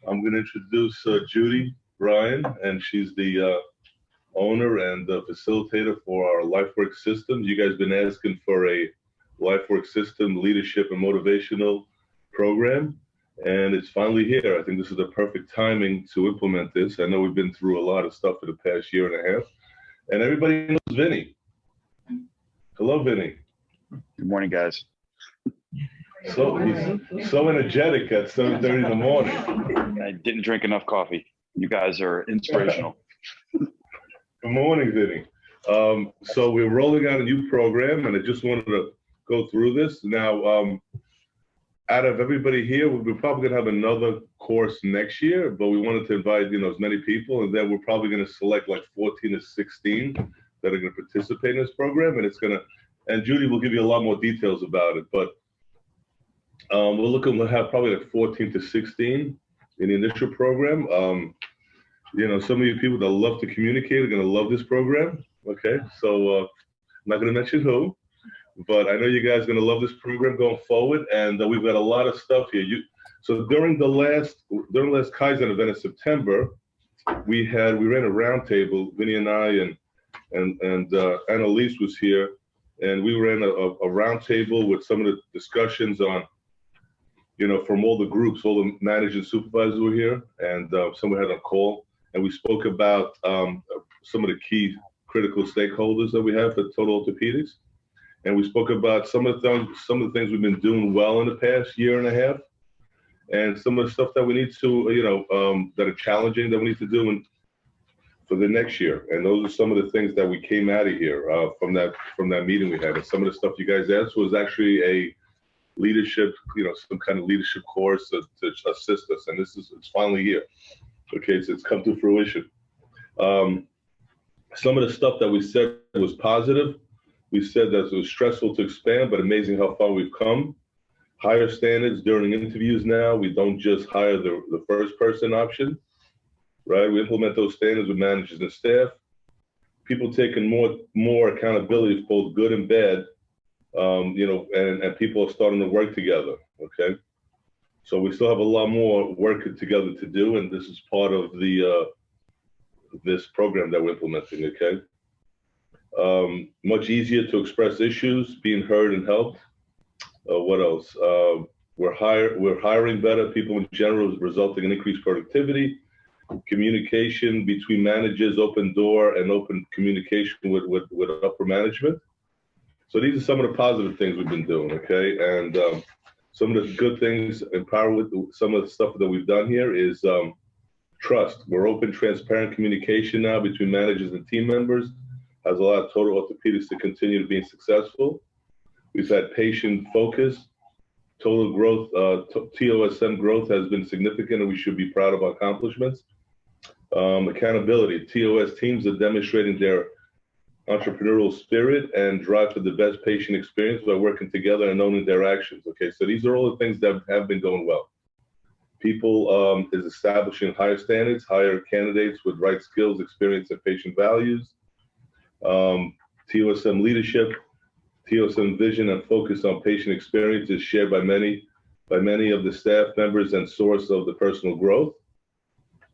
I'm going to introduce Judy Bryan, and she's the owner and facilitator for our Lifework system. You guys been asking for a Lifework system leadership and motivational program, and it's finally here. I think this is the perfect timing to implement this. I know we've been through a lot of stuff for the past year and a half, and everybody knows Vinny. Hello, Vinny. Good morning, guys. So he's so energetic at 7:30 in the morning. I didn't drink enough coffee. You guys are inspirational. Good morning, Vinny. So we're rolling out a new program, and I just wanted to go through this. Now, out of everybody here, we're probably going to have another course next year, but we wanted to invite, as many people, and then we're probably going to select like 14 to 16 that are going to participate in this program, and Judy will give you a lot more details about it, but we're looking to have probably like 14 to 16 in the initial program. Some of you people that love to communicate are going to love this program. Okay, so I'm not going to mention who, but I know you guys are going to love this program going forward, and we've got a lot of stuff here. So during the last Kaizen event in September, we ran a roundtable. Vinny and I and Annalise was here, and we ran a roundtable with some of the discussions on, from all the groups, all the managers and supervisors were here, and someone had a call, and we spoke about some of the key critical stakeholders that we have for Total Orthopedics, and we spoke about some of the things we've been doing well in the past year and a half, and some of the stuff that we need to, that are challenging that we need to do for the next year. And those are some of the things that we came out of here from that meeting we had. And some of the stuff you guys asked was actually a leadership, some kind of leadership course to assist us. And it's finally here. Okay, so it's come to fruition. Some of the stuff that we said was positive. We said that it was stressful to expand, but amazing how far we've come. Higher standards during interviews now. We don't just hire the first person option, right? We implement those standards with managers and staff. People taking more accountability for both good and bad. And people are starting to work together, okay? So we still have a lot more work together to do, and this is part of this program that we're implementing, okay? Much easier to express issues, being heard and helped. What else? We're hiring better people in general, resulting in increased productivity. Communication between managers, open door, and open communication with upper management. So these are some of the positive things we've been doing, okay? And some of the good things, some of the stuff that we've done here is trust. We're open, transparent communication now between managers and team members. Has allowed Total Orthopedics to continue to be successful. We've had patient focus. Total growth, TOSM growth has been significant, and we should be proud of our accomplishments. Accountability. TOS teams are demonstrating their entrepreneurial spirit and drive for the best patient experience by working together and owning their actions. Okay, so these are all the things that have been going well. People is establishing higher standards, higher candidates with right skills, experience, and patient values. TOSM leadership, TOSM vision and focus on patient experience is shared by many of the staff members and source of the personal growth.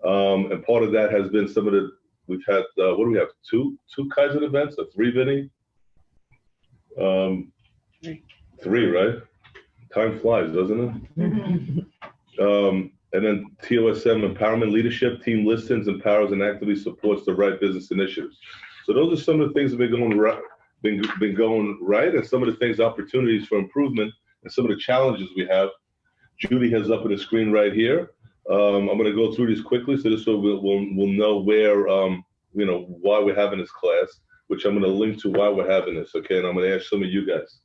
And part of that has been some of the, we've had, what do we have, two Kaizen events, or three, Vinny? Three, right? Time flies, doesn't it? And then TOSM empowerment leadership, team listens, empowers, and actively supports the right business initiatives. So those are some of the things that have been going right, and some of the things, opportunities for improvement, and some of the challenges we have. Judy has up on the screen right here. I'm going to go through these quickly, so this way we'll know where, why we're having this class, which I'm going to link to why we're having this, okay? And I'm going to ask some of you guys.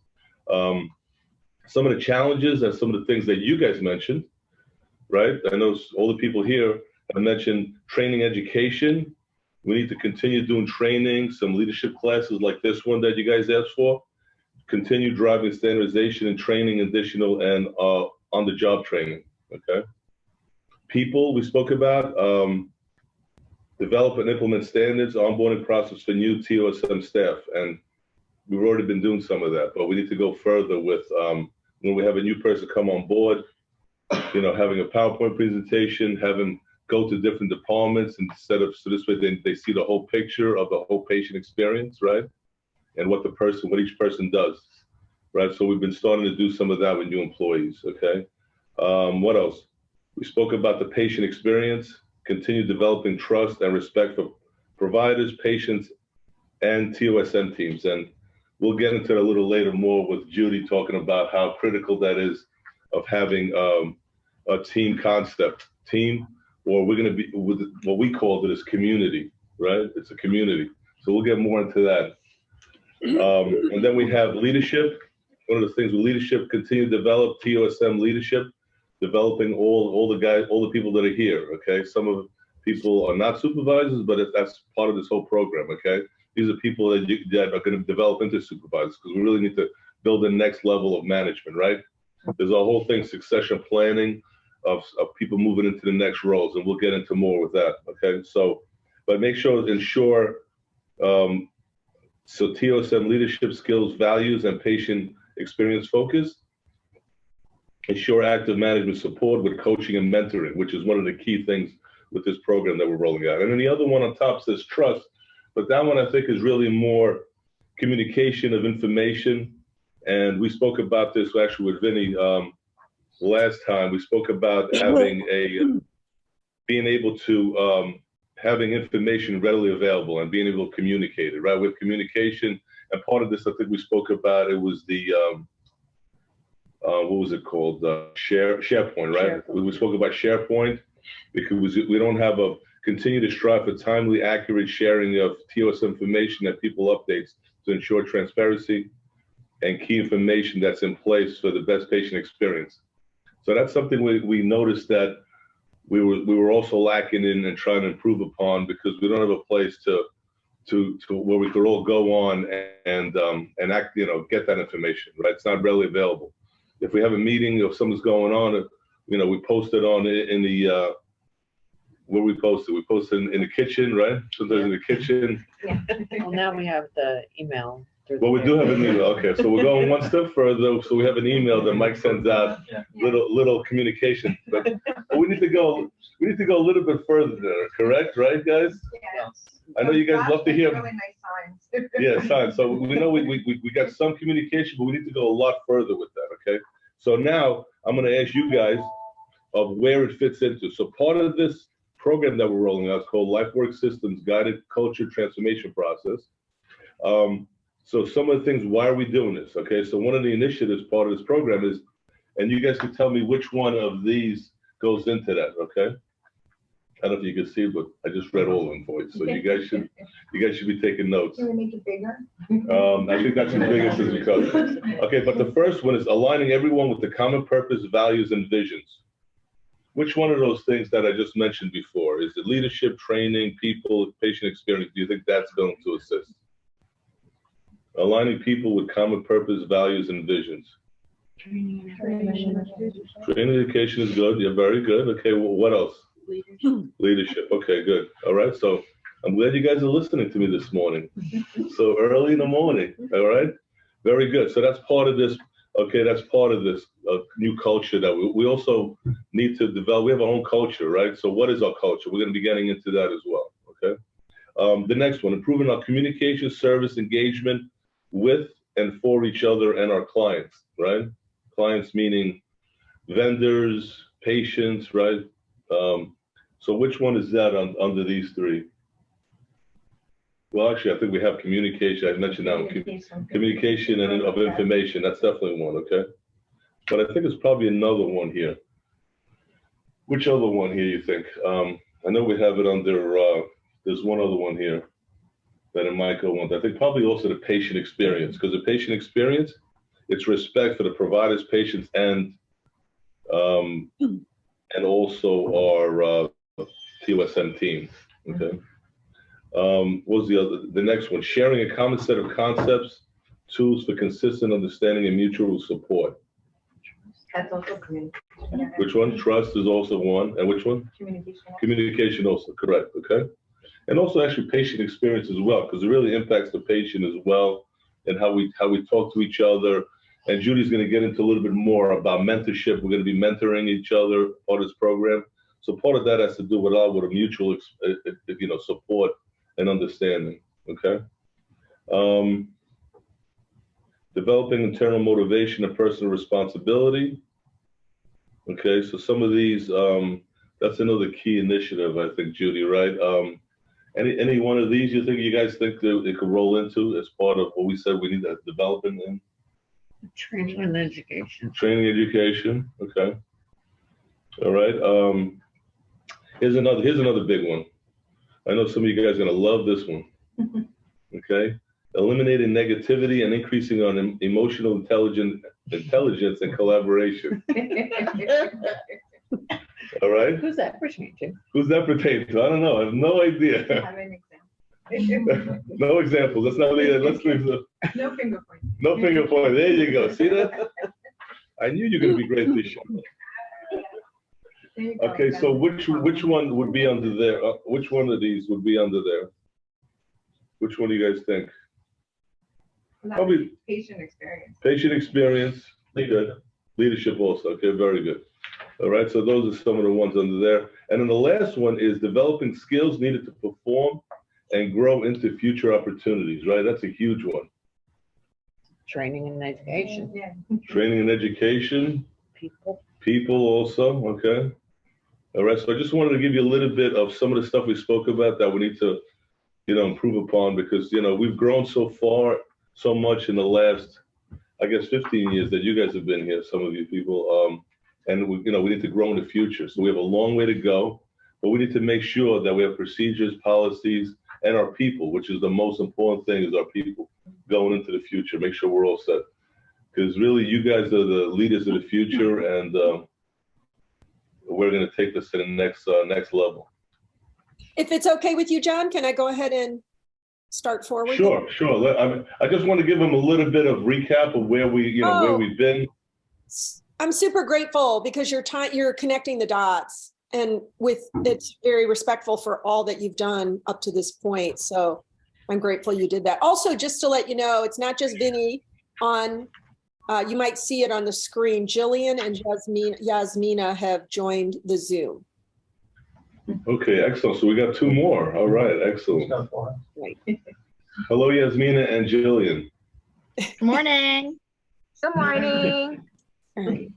Some of the challenges and some of the things that you guys mentioned, right? I know all the people here have mentioned training education. We need to continue doing training, some leadership classes like this one that you guys asked for. Continue driving standardization and training, additional and on-the-job training, okay? People we spoke about, develop and implement standards, onboarding process for new TOSM staff. And we've already been doing some of that, but we need to go further with when we have a new person come on board, having a PowerPoint presentation, have them go to different departments instead of, so this way they see the whole picture of the whole patient experience, right? And what each person does, right? So we've been starting to do some of that with new employees, okay? What else? We spoke about the patient experience, continue developing trust and respect for providers, patients, and TOSM teams. And we'll get into it a little later more with Judy talking about how critical that is of having a team concept, or we're going to be with what we called it as community, right? It's a community. So we'll get more into that. And then we have leadership. One of the things with leadership, continue to develop TOSM leadership, developing all the people that are here, okay? Some of the people are not supervisors, but that's part of this whole program, okay? These are people that are going to develop into supervisors, because we really need to build the next level of management, right? There's a whole thing, succession planning of people moving into the next roles, and we'll get into more with that, okay? So, but ensure, so TOSM leadership skills, values, and patient experience focus. Ensure active management support with coaching and mentoring, which is one of the key things with this program that we're rolling out. And then the other one on top says trust, but that one I think is really more communication of information. And we spoke about this actually with Vinny last time. We spoke about having being able to, having information readily available and being able to communicate it, right? With communication, and part of this, I think we spoke about, it was the, what was it called? SharePoint, right? We spoke about SharePoint, because we don't have continue to strive for timely, accurate sharing of TOS information and people updates to ensure transparency and key information that's in place for the best patient experience. So that's something we noticed that we were also lacking in and trying to improve upon, because we don't have a place to where we could all go on and act, get that information, right? It's not readily available. If we have a meeting, if something's going on, we post it on in the where we post it. We post it in the kitchen, right? Sometimes in the kitchen. Yeah. Well, now we have the email. Well, we do have an email. Okay, so we're going one step further. So we have an email that Mike sends out, little communication. But we need to go a little bit further there. Correct, right, guys? Yeah. I know you guys love to hear. Really nice signs. Yeah, signs. So we know we got some communication, but we need to go a lot further with that. Okay. So now I'm going to ask you guys of where it fits into. So part of this program that we're rolling out is called Lifework Systems Guided Culture Transformation Process. So some of the things, why are we doing this? Okay, so one of the initiatives part of this program is, and you guys can tell me which one of these goes into that, okay? I don't know if you can see, but I just read all of them for you. So you guys should be taking notes. Can we make it bigger? I think that's the biggest is because, okay, but the first one is aligning everyone with the common purpose, values, and visions. Which one of those things that I just mentioned before? Is it leadership, training, people, patient experience? Do you think that's going to assist? Aligning people with common purpose, values, and visions. Training Education is good. Yeah, very good. Okay, well, what else? Leadership. Okay, good. All right. So I'm glad you guys are listening to me this morning. So early in the morning. All right. Very good. So that's part of this. Okay, that's part of this new culture that we also need to develop. We have our own culture, right? So what is our culture? We're going to be getting into that as well. Okay. The next one, improving our communication, service, engagement with and for each other and our clients, right? Clients meaning vendors, patients, right? So which one is that under these three? Well, actually, I think we have communication. I mentioned now communication and of information. That's definitely one, okay? But I think it's probably another one here. Which other one here you think? I know we have it under, there's one other one here that it might go on. I think probably also the patient experience, because the patient experience, it's respect for the providers, patients, and also our TOSM team, okay? What was the next one? Sharing a common set of concepts, tools for consistent understanding and mutual support. That's also communication. Which one? Trust is also one. And which one? Communication. Communication also, correct, okay? And also actually patient experience as well, because it really impacts the patient as well, and how we talk to each other And Judy's going to get into a little bit more about mentorship. We're going to be mentoring each other part of this program. So part of that has to do with a mutual, support and understanding. Okay. Developing internal motivation and personal responsibility. Okay. So some of these, that's another key initiative, I think, Judy, right? Any one of these you guys think that it could roll into as part of what we said we need to develop in? Training and education. Training education. Okay. All right. Here's another big one. I know some of you guys are gonna love this one. Okay. Eliminating negativity and increasing on emotional intelligence and collaboration. All right. Who's that pertain to? Who's that pertain to? I don't know. I have no idea. Have an example. No examples. Let's not leave. Let's leave the. No finger pointing. No finger point. There you go. See that? I knew you were going to be great this year. There you go. Okay, so which one would be under there? Which one of these would be under there? Which one do you guys think? Probably Patient experience. patient experience. Good. Leadership also. Okay, very good. All right, so those are some of the ones under there. And then the last one is developing skills needed to perform and grow into future opportunities, right? That's a huge one. Training and education. Yeah. Training and education. People also, okay. All right, so I just wanted to give you a little bit of some of the stuff we spoke about that we need to, improve upon because, we've grown so much in the last, I guess, 15 years that you guys have been here, some of you people. And we need to grow in the future. So we have a long way to go, but we need to make sure that we have procedures, policies, and our people, which is the most important thing is our people going into the future. Make sure we're all set. Because really, you guys are the leaders of the future, and we're going to take this to the next level. If it's okay with you, John, can I go ahead and start forward? Sure. I just want to give them a little bit of recap of where where we've been. I'm super grateful because you're connecting the dots, and it's very respectful for all that you've done up to this point. So I'm grateful you did that. Also, just to let you know, it's not just Vinny on. You might see it on the screen. Jillian and Yasmina have joined the Zoom. Okay, excellent. So we got two more. All right, excellent. Right. Hello, Yasmina and Jillian. Good morning. Good morning. All right.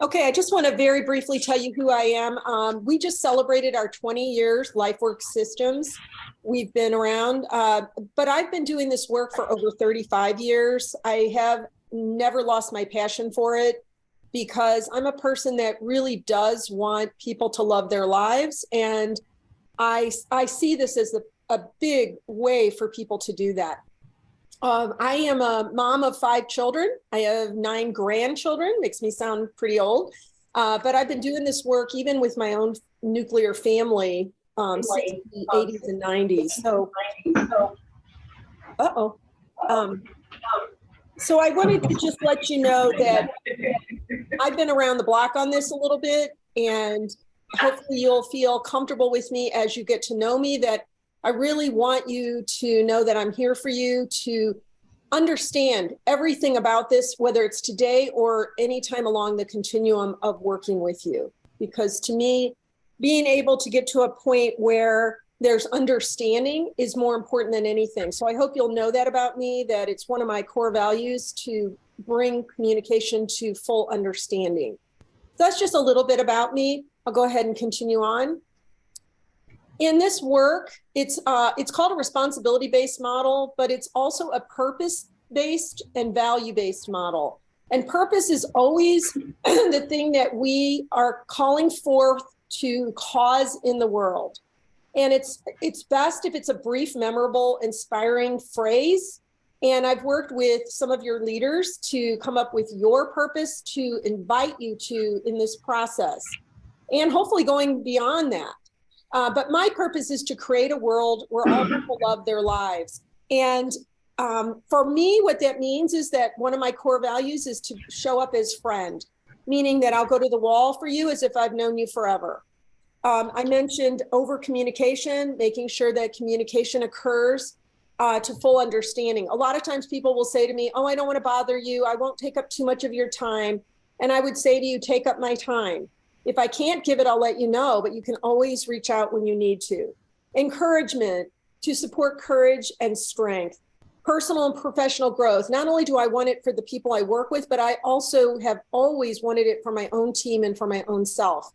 Okay, I just want to very briefly tell you who I am. We just celebrated our 20 years Lifework Systems. We've been around, but I've been doing this work for over 35 years. I have never lost my passion for it because I'm a person that really does want people to love their lives. And I see this as a big way for people to do that. I am a mom of 5 children. I have 9 grandchildren, makes me sound pretty old. But I've been doing this work even with my own nuclear family since the 80s and 90s. So I wanted to just let you know that I've been around the block on this a little bit, and hopefully you'll feel comfortable with me as you get to know me, that I really want you to know that I'm here for you to understand everything about this, whether it's today or anytime along the continuum of working with you. Because to me, being able to get to a point where there's understanding is more important than anything. So I hope you'll know that about me, that it's one of my core values to bring communication to full understanding. So that's just a little bit about me. I'll go ahead and continue on. In this work, it's called a responsibility-based model, but it's also a purpose-based and value-based model. And purpose is always the thing that we are calling forth to cause in the world. And it's best if it's a brief, memorable, inspiring phrase. And I've worked with some of your leaders to come up with your purpose to invite you to in this process, and hopefully going beyond that. But my purpose is to create a world where all people love their lives. And for me, what that means is that one of my core values is to show up as friend, meaning that I'll go to the wall for you as if I've known you forever. I mentioned over communication, making sure that communication occurs to full understanding. A lot of times people will say to me, oh, I don't want to bother you. I won't take up too much of your time. And I would say to you, take up my time. If I can't give it, I'll let you know, but you can always reach out when you need to. Encouragement to support courage and strength. Personal and professional growth. Not only do I want it for the people I work with, but I also have always wanted it for my own team and for my own self.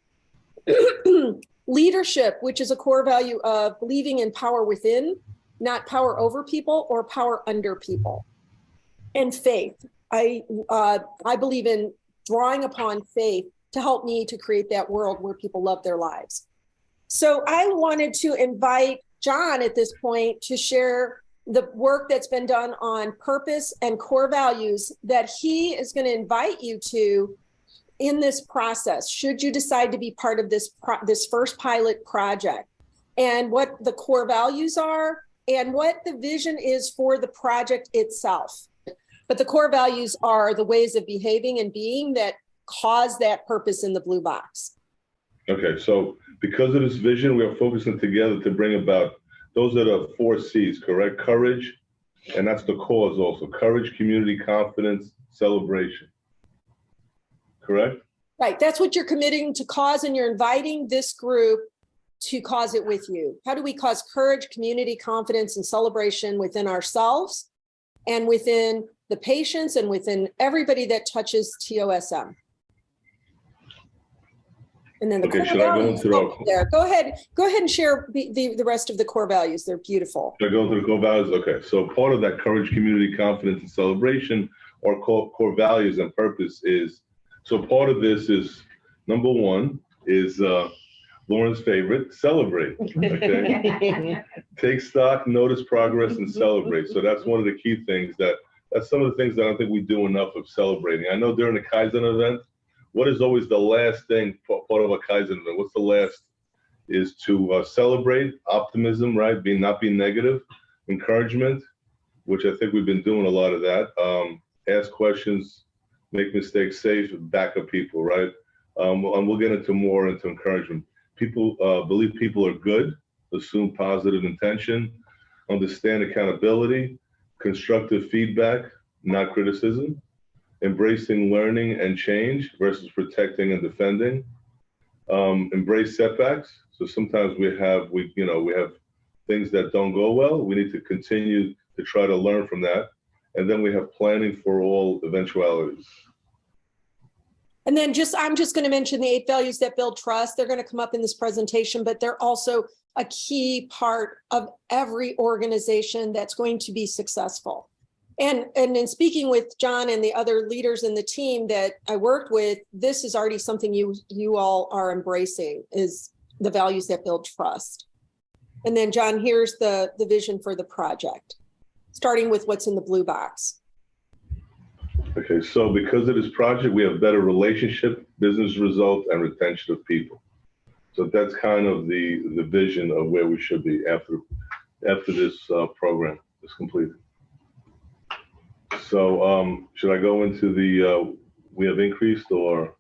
Leadership, which is a core value of believing in power within, not power over people or power under people. And faith. I believe in drawing upon faith to help me to create that world where people love their lives. So I wanted to invite John at this point to share the work that's been done on purpose and core values that he is going to invite you to in this process, should you decide to be part of this first pilot project, and what the core values are and what the vision is for the project itself. But the core values are the ways of behaving and being that cause that purpose in the blue box. Okay, so because of this vision, we are focusing together to bring about, those are the 4 C's, correct? Courage, and that's the cause also. Courage, community, confidence, celebration. Correct? Right, that's what you're committing to cause, and you're inviting this group to cause it with you. How do we cause courage, community, confidence, and celebration within ourselves and within the patients and within everybody that touches TOSM? And then the Okay, core should I go values into there. Go ahead and share the rest of the core values. They're beautiful. Should I go into the core values? Okay, so part of that courage, community, confidence, and celebration, or core values and purpose is, so part of this is, number 1 is Lauren's favorite, celebrate, okay? Take stock, notice progress, and celebrate. So that's one of the key things that's some of the things that I don't think we do enough of celebrating. I know during the Kaizen event, what is always the last thing, part of a Kaizen event? What's the last? Is to celebrate, optimism, right? Not being negative, encouragement, which I think we've been doing a lot of that. Ask questions, make mistakes safe, back up people, right? And we'll get into more into encouragement. People believe people are good, assume positive intention, understand accountability, constructive feedback, not criticism, embracing learning and change versus protecting and defending, embrace setbacks. So sometimes we have things that don't go well. We need to continue to try to learn from that. And then we have planning for all eventualities. And then I'm just going to mention the 8 values that build trust. They're going to come up in this presentation, but they're also a key part of every organization that's going to be successful. And in speaking with John and the other leaders in the team that I worked with, this is already something you all are embracing, is the values that build trust. And then John, here's the vision for the project, starting with what's in the blue box. Okay, so because of this project, we have better relationship, business results, and retention of people. So that's kind of the vision of where we should be after this program is completed. So should I go into we have increased or?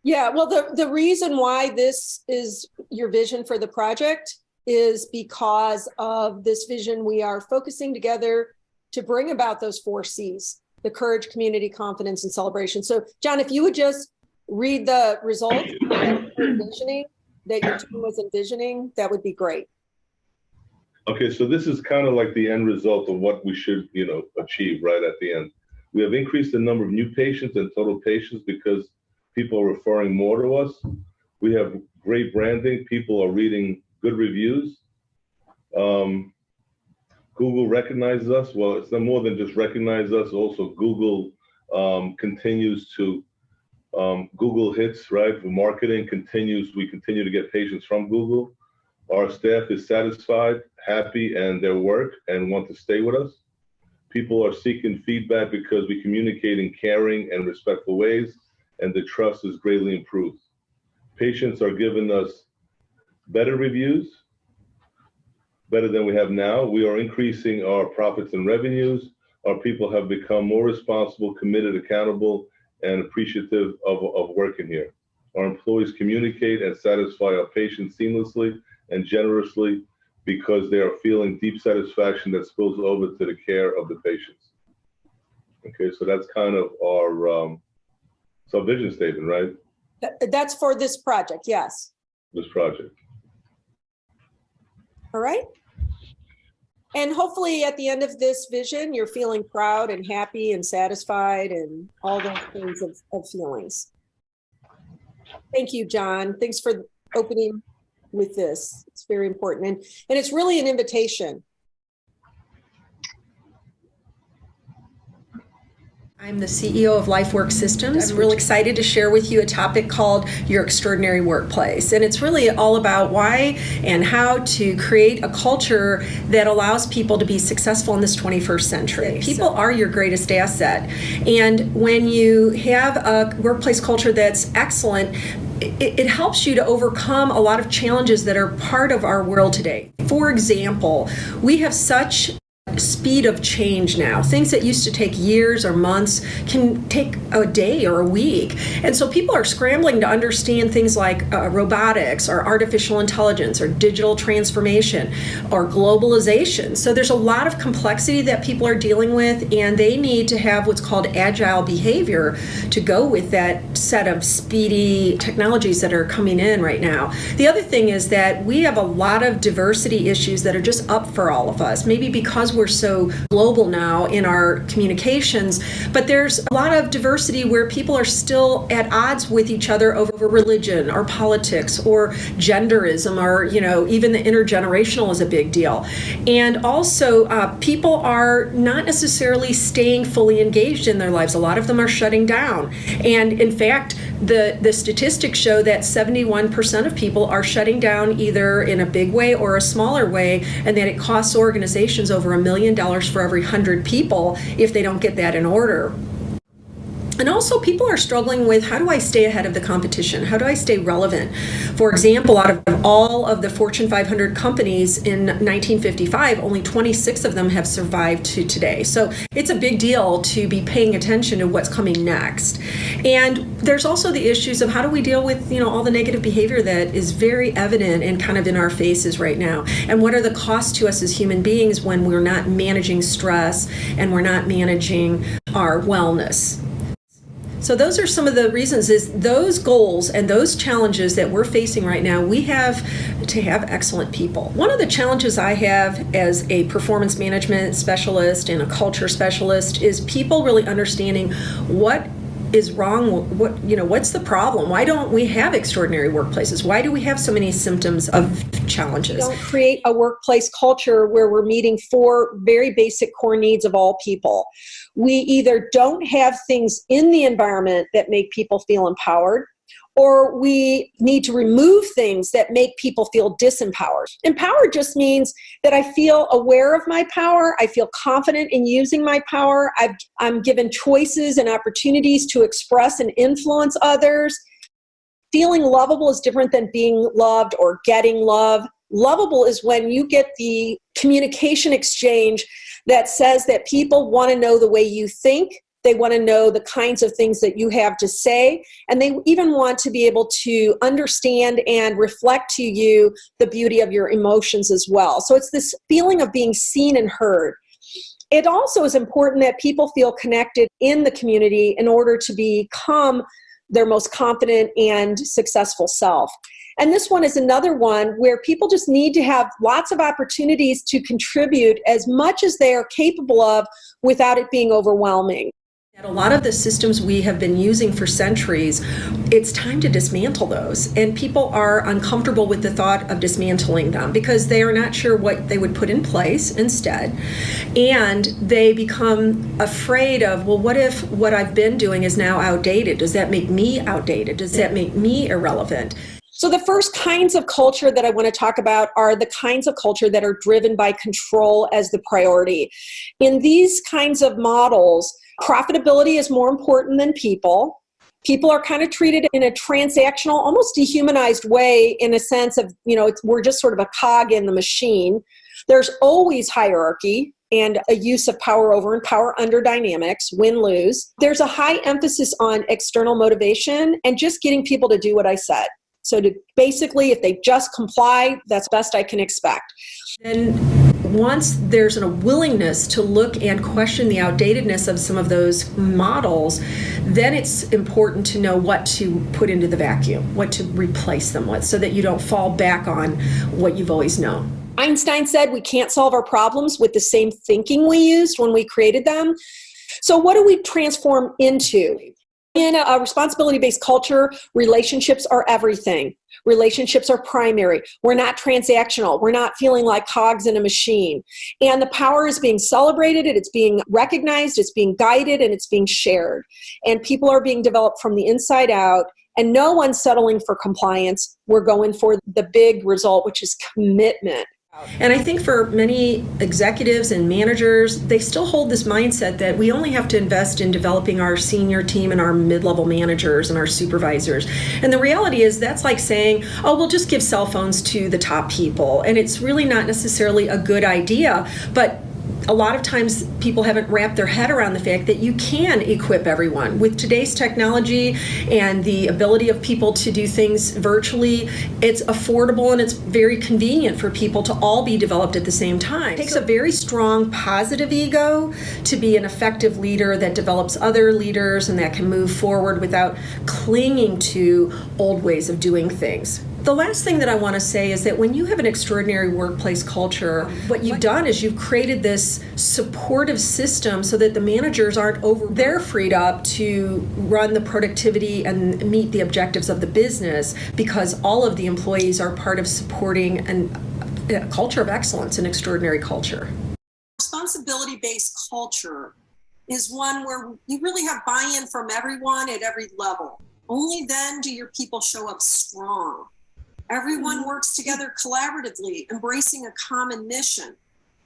Yeah, well, the reason why this is your vision for the project is because of this vision. We are focusing together to bring about those 4 C's, the courage, community, confidence, and celebration. So John, if you would just read the results that your team was envisioning, that would be great. Okay, so this is kind of like the end result of what we should, achieve right at the end. We have increased the number of new patients and total patients because people are referring more to us. We have great branding. People are reading good reviews. Google recognizes us. Well, it's not more than just recognize us. Also, Google continues to, Google hits, right? The marketing continues. We continue to get patients from Google. Our staff is satisfied, happy in their work, and want to stay with us. People are seeking feedback because we communicate in caring and respectful ways, and the trust is greatly improved. Patients are giving us better reviews, better than we have now. We are increasing our profits and revenues. Our people have become more responsible, committed, accountable, and appreciative of working here. Our employees communicate and satisfy our patients seamlessly and generously, because they are feeling deep satisfaction that spills over to the care of the patients. Okay, so that's kind of our vision statement, right? That's for this project, yes. This project. All right. And hopefully at the end of this vision, you're feeling proud and happy and satisfied and all those kinds of feelings. Thank you, John. Thanks for opening with this. It's very important. And it's really an invitation. I'm the CEO of Lifework Systems. I'm really excited to share with you a topic called Your Extraordinary Workplace. And it's really all about why and how to create a culture that allows people to be successful in this 21st century. People are your greatest asset. And when you have a workplace culture that's excellent, it helps you to overcome a lot of challenges that are part of our world today. For example, we have such speed of change now. Things that used to take years or months can take a day or a week. And so people are scrambling to understand things like robotics or artificial intelligence or digital transformation or globalization. So there's a lot of complexity that people are dealing with, and they need to have what's called agile behavior to go with that set of speedy technologies that are coming in right now. The other thing is that we have a lot of diversity issues that are just up for all of us, maybe because we're so global now in our communications, but there's a lot of diversity where people are still at odds with each other over religion or politics or genderism, or even the intergenerational is a big deal. And also people are not necessarily staying fully engaged in their lives. A lot of them are shutting down. And in fact, the statistics show that 71% of people are shutting down either in a big way or a smaller way, and that it costs organizations over $1 million for every 100 people if they don't get that in order. And also people are struggling with, how do I stay ahead of the competition? How do I stay relevant? For example, out of all of the Fortune 500 companies in 1955, only 26 of them have survived to today. So it's a big deal to be paying attention to what's coming next. And there's also the issues of how do we deal with, all the negative behavior that is very evident and kind of in our faces right now. And what are the costs to us as human beings when we're not managing stress and we're not managing our wellness? So those are some of the reasons, is those goals and those challenges that we're facing right now, we have to have excellent people. One of the challenges I have as a performance management specialist and a culture specialist is people really understanding what is wrong, what's the problem? Why don't we have extraordinary workplaces? Why do we have so many symptoms of challenges? Don't create a workplace culture where we're meeting 4 very basic core needs of all people. We either don't have things in the environment that make people feel empowered, or we need to remove things that make people feel disempowered. Empowered just means that I feel aware of my power, I feel confident in using my power, I'm given choices and opportunities to express and influence others. Feeling lovable is different than being loved or getting love. Lovable is when you get the communication exchange that says that people want to know the way you think, they want to know the kinds of things that you have to say, and they even want to be able to understand and reflect to you the beauty of your emotions as well. So it's this feeling of being seen and heard. It also is important that people feel connected in the community in order to become their most confident and successful self. And this one is another one where people just need to have lots of opportunities to contribute as much as they are capable of without it being overwhelming. A lot of the systems we have been using for centuries, it's time to dismantle those. And people are uncomfortable with the thought of dismantling them because they are not sure what they would put in place instead. And they become afraid of, well, what if what I've been doing is now outdated? Does that make me outdated? Does that make me irrelevant? So the first kinds of culture that I want to talk about are the kinds of culture that are driven by control as the priority. In these kinds of models, profitability is more important than people. People are kind of treated in a transactional, almost dehumanized way in a sense of, we're just sort of a cog in the machine. There's always hierarchy and a use of power over and power under dynamics, win-lose. There's a high emphasis on external motivation and just getting people to do what I said. So to basically, if they just comply, that's best I can expect. And once there's a willingness to look and question the outdatedness of some of those models, then it's important to know what to put into the vacuum, what to replace them with, so that you don't fall back on what you've always known. Einstein said we can't solve our problems with the same thinking we used when we created them. So what do we transform into? In a responsibility-based culture, relationships are everything. Relationships are primary. We're not transactional. We're not feeling like cogs in a machine. And the power is being celebrated, and it's being recognized, it's being guided, and it's being shared. And people are being developed from the inside out, and no one's settling for compliance. We're going for the big result, which is commitment. And I think for many executives and managers, they still hold this mindset that we only have to invest in developing our senior team and our mid-level managers and our supervisors. And the reality is that's like saying, oh, we'll just give cell phones to the top people. And it's really not necessarily a good idea. But a lot of times people haven't wrapped their head around the fact that you can equip everyone. With today's technology and the ability of people to do things virtually, it's affordable and it's very convenient for people to all be developed at the same time. It takes a very strong positive ego to be an effective leader that develops other leaders and that can move forward without clinging to old ways of doing things. The last thing that I want to say is that when you have an extraordinary workplace culture, what you've done is you've created this supportive system so that the managers aren't they're freed up to run the productivity and meet the objectives of the business, because all of the employees are part of supporting a culture of excellence, an extraordinary culture. Responsibility-based culture is one where you really have buy-in from everyone at every level. Only then do your people show up strong. Everyone works together collaboratively, embracing a common mission.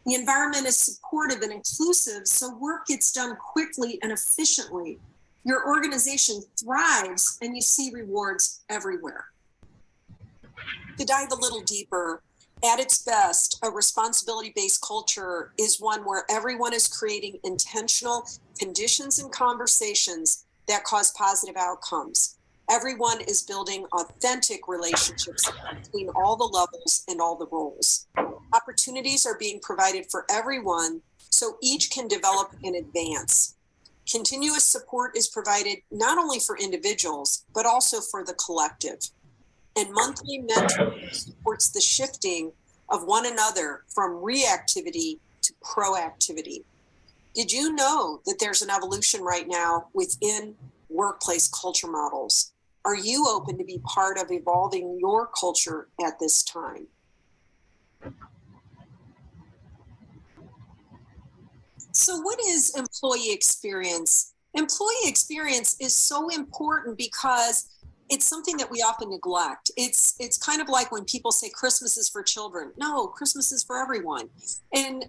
The environment is supportive and inclusive, so work gets done quickly and efficiently. Your organization thrives, and you see rewards everywhere. To dive a little deeper, at its best, a responsibility-based culture is one where everyone is creating intentional conditions and conversations that cause positive outcomes. Everyone is building authentic relationships between all the levels and all the roles. Opportunities are being provided for everyone so each can develop and advance. Continuous support is provided not only for individuals, but also for the collective. And monthly mentoring supports the shifting of one another from reactivity to proactivity. Did you know that there's an evolution right now within workplace culture models? Are you open to be part of evolving your culture at this time? So what is employee experience? Employee experience is so important because it's something that we often neglect. It's kind of like when people say Christmas is for children. No, Christmas is for everyone. And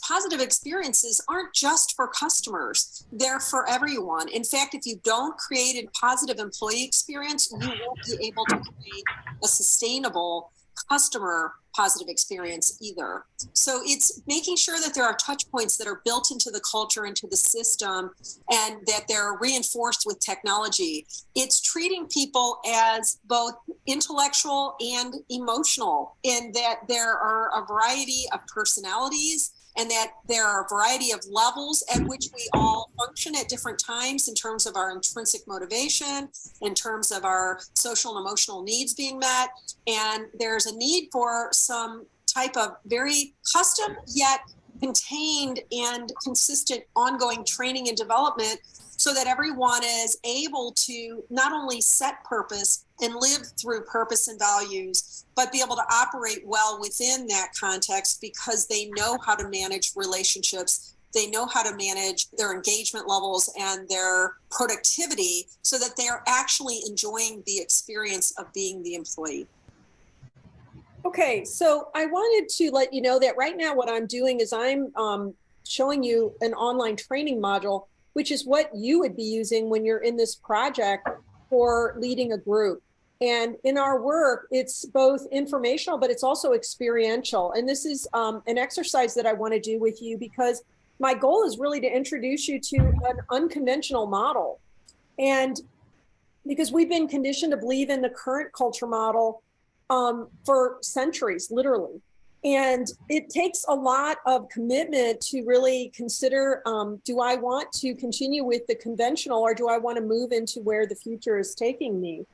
positive experiences aren't just for customers. They're for everyone. In fact, if you don't create a positive employee experience, you won't be able to create a sustainable customer positive experience either. So it's making sure that there are touch points that are built into the culture, into the system, and that they're reinforced with technology. It's treating people as both intellectual and emotional, in that there are a variety of personalities and that there are a variety of levels at which we all function at different times in terms of our intrinsic motivation, in terms of our social and emotional needs being met. And there's a need for some type of very custom yet contained and consistent ongoing training and development so that everyone is able to not only set purpose and live through purpose and values, but be able to operate well within that context because they know how to manage relationships. They know how to manage their engagement levels and their productivity so that they are actually enjoying the experience of being the employee. Okay, so I wanted to let you know that right now what I'm doing is I'm showing you an online training module, which is what you would be using when you're in this project for leading a group. And in our work, it's both informational, but it's also experiential. And this is an exercise that I want to do with you because my goal is really to introduce you to an unconventional model. And because we've been conditioned to believe in the current culture model for centuries, literally. And it takes a lot of commitment to really consider, do I want to continue with the conventional, or do I want to move into where the future is taking me?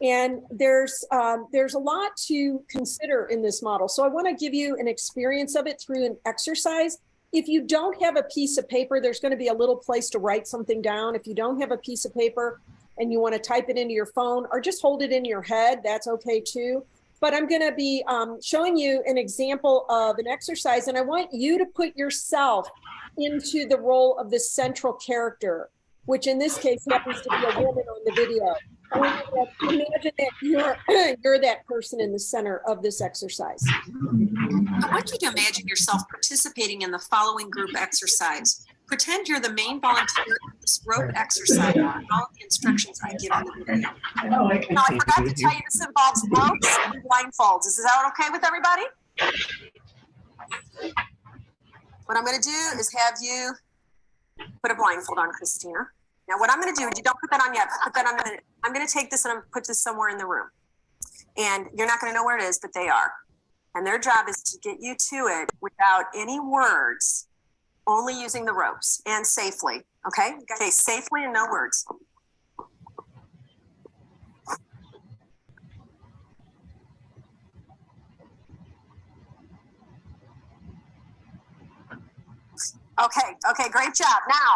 And there's a lot to consider in this model. So I want to give you an experience of it through an exercise. If you don't have a piece of paper, there's going to be a little place to write something down. If you don't have a piece of paper and you want to type it into your phone or just hold it in your head, that's okay too. But I'm going to be showing you an example of an exercise, and I want you to put yourself into the role of the central character, which in this case happens to be a woman on the video. I want you to imagine that you're that person in the center of this exercise. I want you to imagine yourself participating in the following group exercise. Pretend you're the main volunteer in this rope exercise and all the instructions I give in the video. Now, I forgot to tell you this involves ropes and blindfolds. Is that okay with everybody? What I'm going to do is have you put a blindfold on, Christina. Now, what I'm going to do, you don't put that on yet, put that on in a minute. I'm going to take this and I'm going to put this somewhere in the room. And you're not going to know where it is, but they are. And their job is to get you to it without any words, only using the ropes and safely. Okay? Okay, safely and no words. Okay, great job. Now,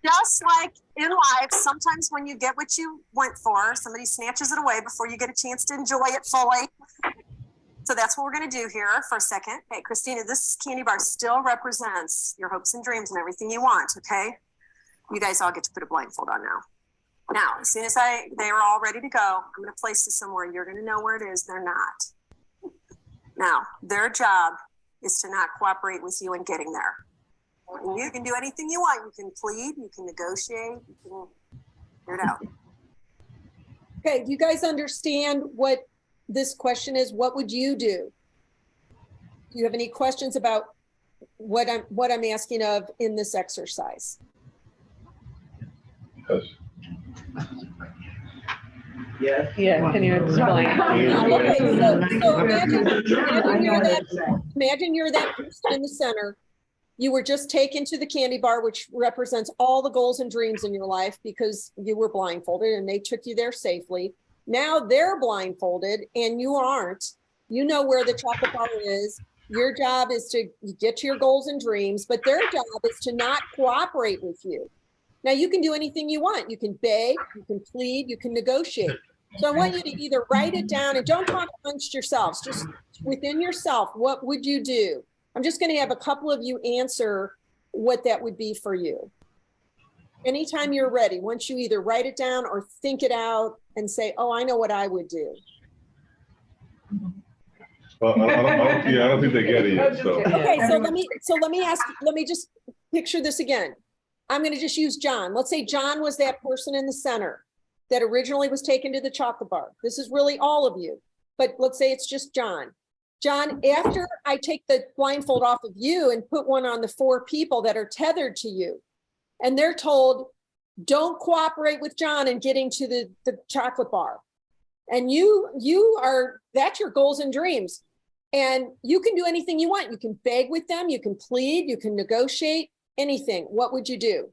just like in life, sometimes when you get what you went for, somebody snatches it away before you get a chance to enjoy it fully. So that's what we're going to do here for a second. Okay, Christina, this candy bar still represents your hopes and dreams and everything you want, okay? You guys all get to put a blindfold on now. Now, as soon as they are all ready to go, I'm going to place this somewhere. You're going to know where it is. They're not. Now, their job is to not cooperate with you in getting there. And you can do anything you want. You can plead, you can negotiate, you can figure it out. Okay, do you guys understand what this question is? What would you do? Do you have any questions about what I'm asking of in this exercise? Yes. Yes. Yeah, can you explain? Okay, so imagine you're that person in the center. You were just taken to the candy bar, which represents all the goals and dreams in your life because you were blindfolded and they took you there safely. Now they're blindfolded and you aren't. You know where the chocolate bar is. Your job is to get to your goals and dreams, but their job is to not cooperate with you. Now you can do anything you want. You can beg, you can plead, you can negotiate. So I want you to either write it down and don't talk amongst yourselves, just within yourself. What would you do? I'm just going to have a couple of you answer what that would be for you. Anytime you're ready, once you either write it down or think it out and say, oh, I know what I would do. Well, I don't think they get it yet. So. Okay, so let me just picture this again. I'm going to just use John. Let's say John was that person in the center that originally was taken to the chocolate bar. This is really all of you, but let's say it's just John. John, after I take the blindfold off of you and put one on the 4 people that are tethered to you, and they're told, don't cooperate with John in getting to the chocolate bar. And that's your goals and dreams. And you can do anything you want. You can beg with them, you can plead, you can negotiate, anything. What would you do?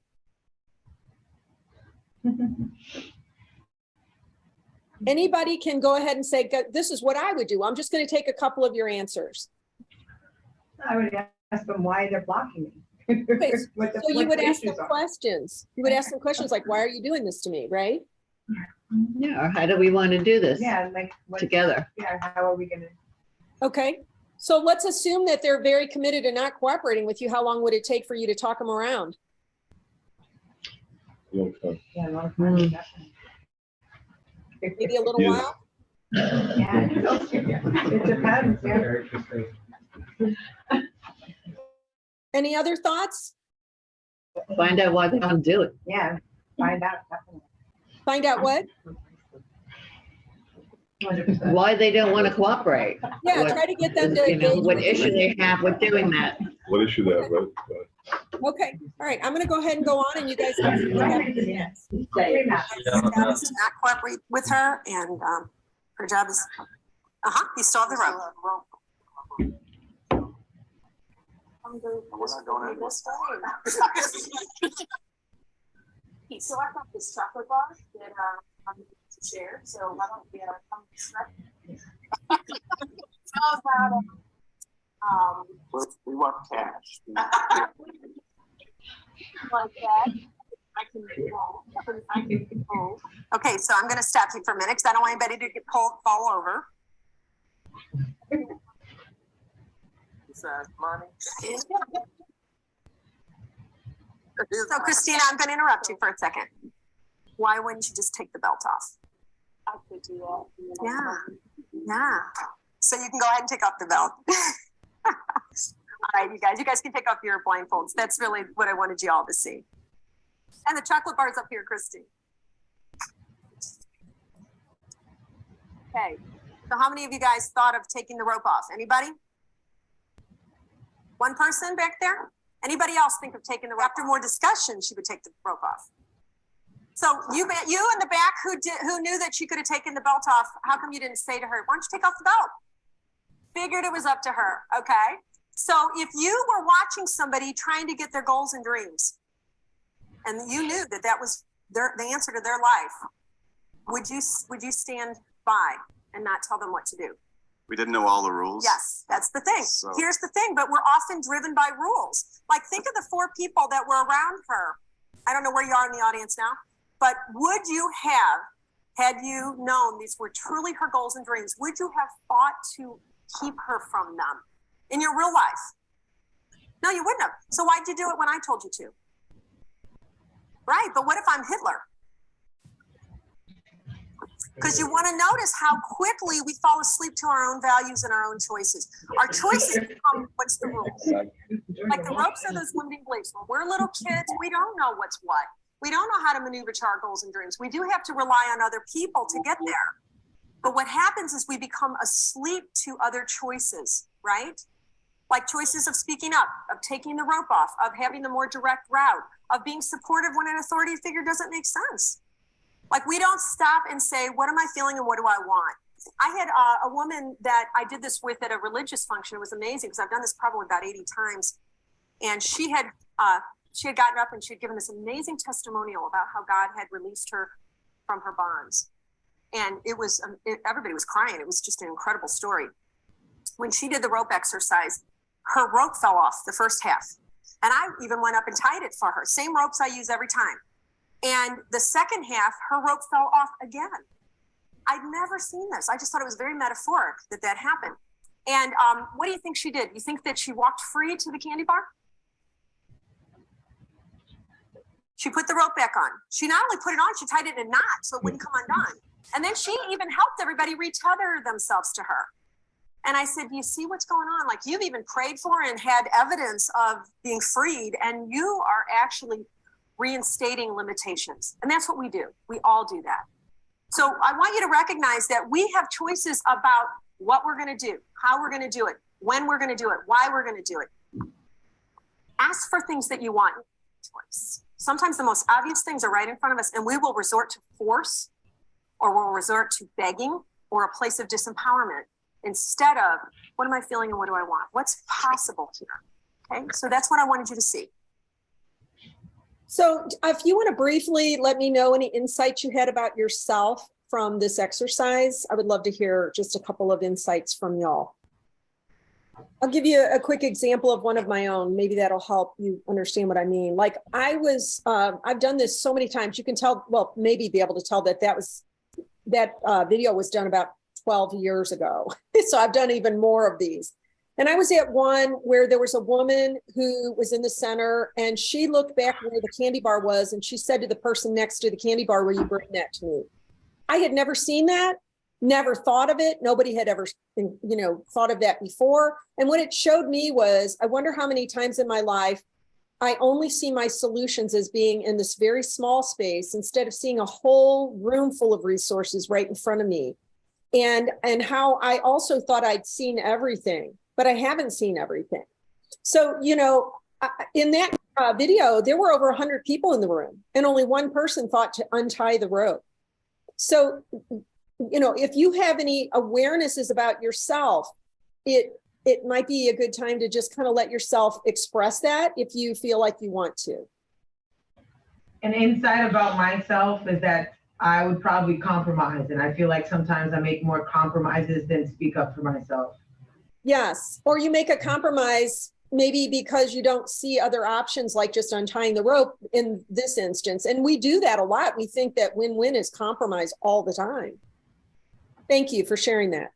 Anybody can go ahead and say, this is what I would do. I'm just going to take a couple of your answers. I would ask them why they're blocking me. Okay, so you would ask them questions. You would ask them questions like, why are you doing this to me, right? Yeah, or how do we want to do this like together? Yeah, how are we going to? Okay, so let's assume that they're very committed to not cooperating with you. How long would it take for you to talk them around? Long time. Yeah, a lot of time. Maybe a little while? Yeah, it depends. Yeah. Any other thoughts? Find out why they don't do it. Yeah, find out. Definitely. Find out what? 100%. Why they don't want to cooperate. Yeah, try to get them to engage What with issue you. they have with doing that. What issue they have, right? Okay, all right, I'm gonna go ahead and go on and you guys. Can Does not cooperate with her, and her job is, you still have the rope. So I got this chocolate bar that I'm going to share, so why don't we come we want cash. like that. Okay, so I'm going to stop you for a minute because I don't want anybody to fall over. Money. So Christina, I'm going to interrupt you for a second. Why wouldn't you just take the belt off? I could do that. Yeah. So you can go ahead and take off the belt. All right, you guys can take off your blindfolds. That's really what I wanted you all to see. And the chocolate bar's up here, Christy. Okay, so how many of you guys thought of taking the rope off? Anybody? One person back there? Anybody else think of taking the rope? After more discussion, she would take the rope off. So you in the back who knew that she could have taken the belt off, how come you didn't say to her, why don't you take off the belt? Figured it was up to her, okay? So if you were watching somebody trying to get their goals and dreams, and you knew that that was the answer to their life, would you stand by and not tell them what to do? We didn't know all the rules. Yes, that's the thing. So- Here's the thing, but we're often driven by rules. Like think of the 4 people that were around her. I don't know where you are in the audience now, but would you have, had you known these were truly her goals and dreams, would you have fought to keep her from them in your real life? No, you wouldn't have. So why'd you do it when I told you to? Right, but what if I'm Hitler? Because you want to notice how quickly we fall asleep to our own values and our own choices. Our choices become what's the rules. Like the ropes are those limiting beliefs. When we're little kids, we don't know what's what. We don't know how to maneuver to our goals and dreams. We do have to rely on other people to get there. But what happens is we become asleep to other choices, right? Like choices of speaking up, of taking the rope off, of having the more direct route, of being supportive when an authority figure doesn't make sense. Like we don't stop and say, what am I feeling and what do I want? I had a woman that I did this with at a religious function. It was amazing because I've done this probably about 80 times. And she had gotten up and she had given this amazing testimonial about how God had released her from her bonds. And it was, everybody was crying. It was just an incredible story. When she did the rope exercise, her rope fell off the first half. And I even went up and tied it for her. Same ropes I use every time. And the second half, her rope fell off again. I'd never seen this. I just thought it was very metaphoric that happened. And what do you think she did? You think that she walked free to the candy bar? She put the rope back on. She not only put it on, she tied it in a knot so it wouldn't come undone. And then she even helped everybody retether themselves to her. And I said, do you see what's going on? Like you've even prayed for and had evidence of being freed, and you are actually reinstating limitations. And that's what we do. We all do that. So I want you to recognize that we have choices about what we're going to do, how we're going to do it, when we're going to do it, why we're going to do it. Ask for things that you want. Sometimes the most obvious things are right in front of us, and we will resort to force, or we'll resort to begging or a place of disempowerment instead of what am I feeling and what do I want? What's possible here? Okay, so that's what I wanted you to see. So if you want to briefly let me know any insights you had about yourself from this exercise, I would love to hear just a couple of insights from y'all. I'll give you a quick example of one of my own. Maybe that'll help you understand what I mean. Like I've done this so many times. You can tell, well, maybe be able to tell that that video was done about 12 years ago. So I've done even more of these. And I was at one where there was a woman who was in the center and she looked back where the candy bar was and she said to the person next to the candy bar, will you bring that to me? I had never seen that, never thought of it. Nobody had ever, thought of that before. And what it showed me was, I wonder how many times in my life I only see my solutions as being in this very small space instead of seeing a whole room full of resources right in front of me. And how I also thought I'd seen everything, but I haven't seen everything. So, in that video, there were over 100 people in the room and only one person thought to untie the rope. So, you know, if you have any awarenesses about yourself, it might be a good time to just kind of let yourself express that if you feel like you want to. An insight about myself is that I would probably compromise. And I feel like sometimes I make more compromises than speak up for myself. Yes. Or you make a compromise maybe because you don't see other options like just untying the rope in this instance. And we do that a lot. We think that win-win is compromise all the time. Thank you for sharing that.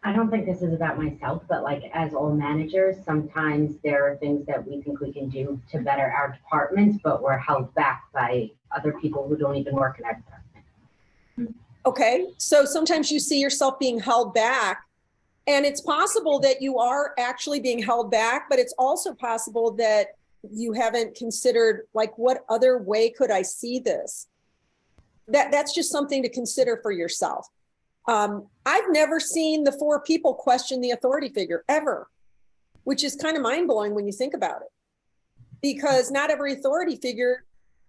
I don't think this is about myself, but like as all managers, sometimes there are things that we think we can do to better our departments, but we're held back by other people who don't even work in our department. Okay, so sometimes you see yourself being held back, and it's possible that you are actually being held back, but it's also possible that you haven't considered, like, what other way could I see this? That's just something to consider for yourself. I've never seen the 4 people question the authority figure ever, which is kind of mind-blowing when you think about it, because not every authority figure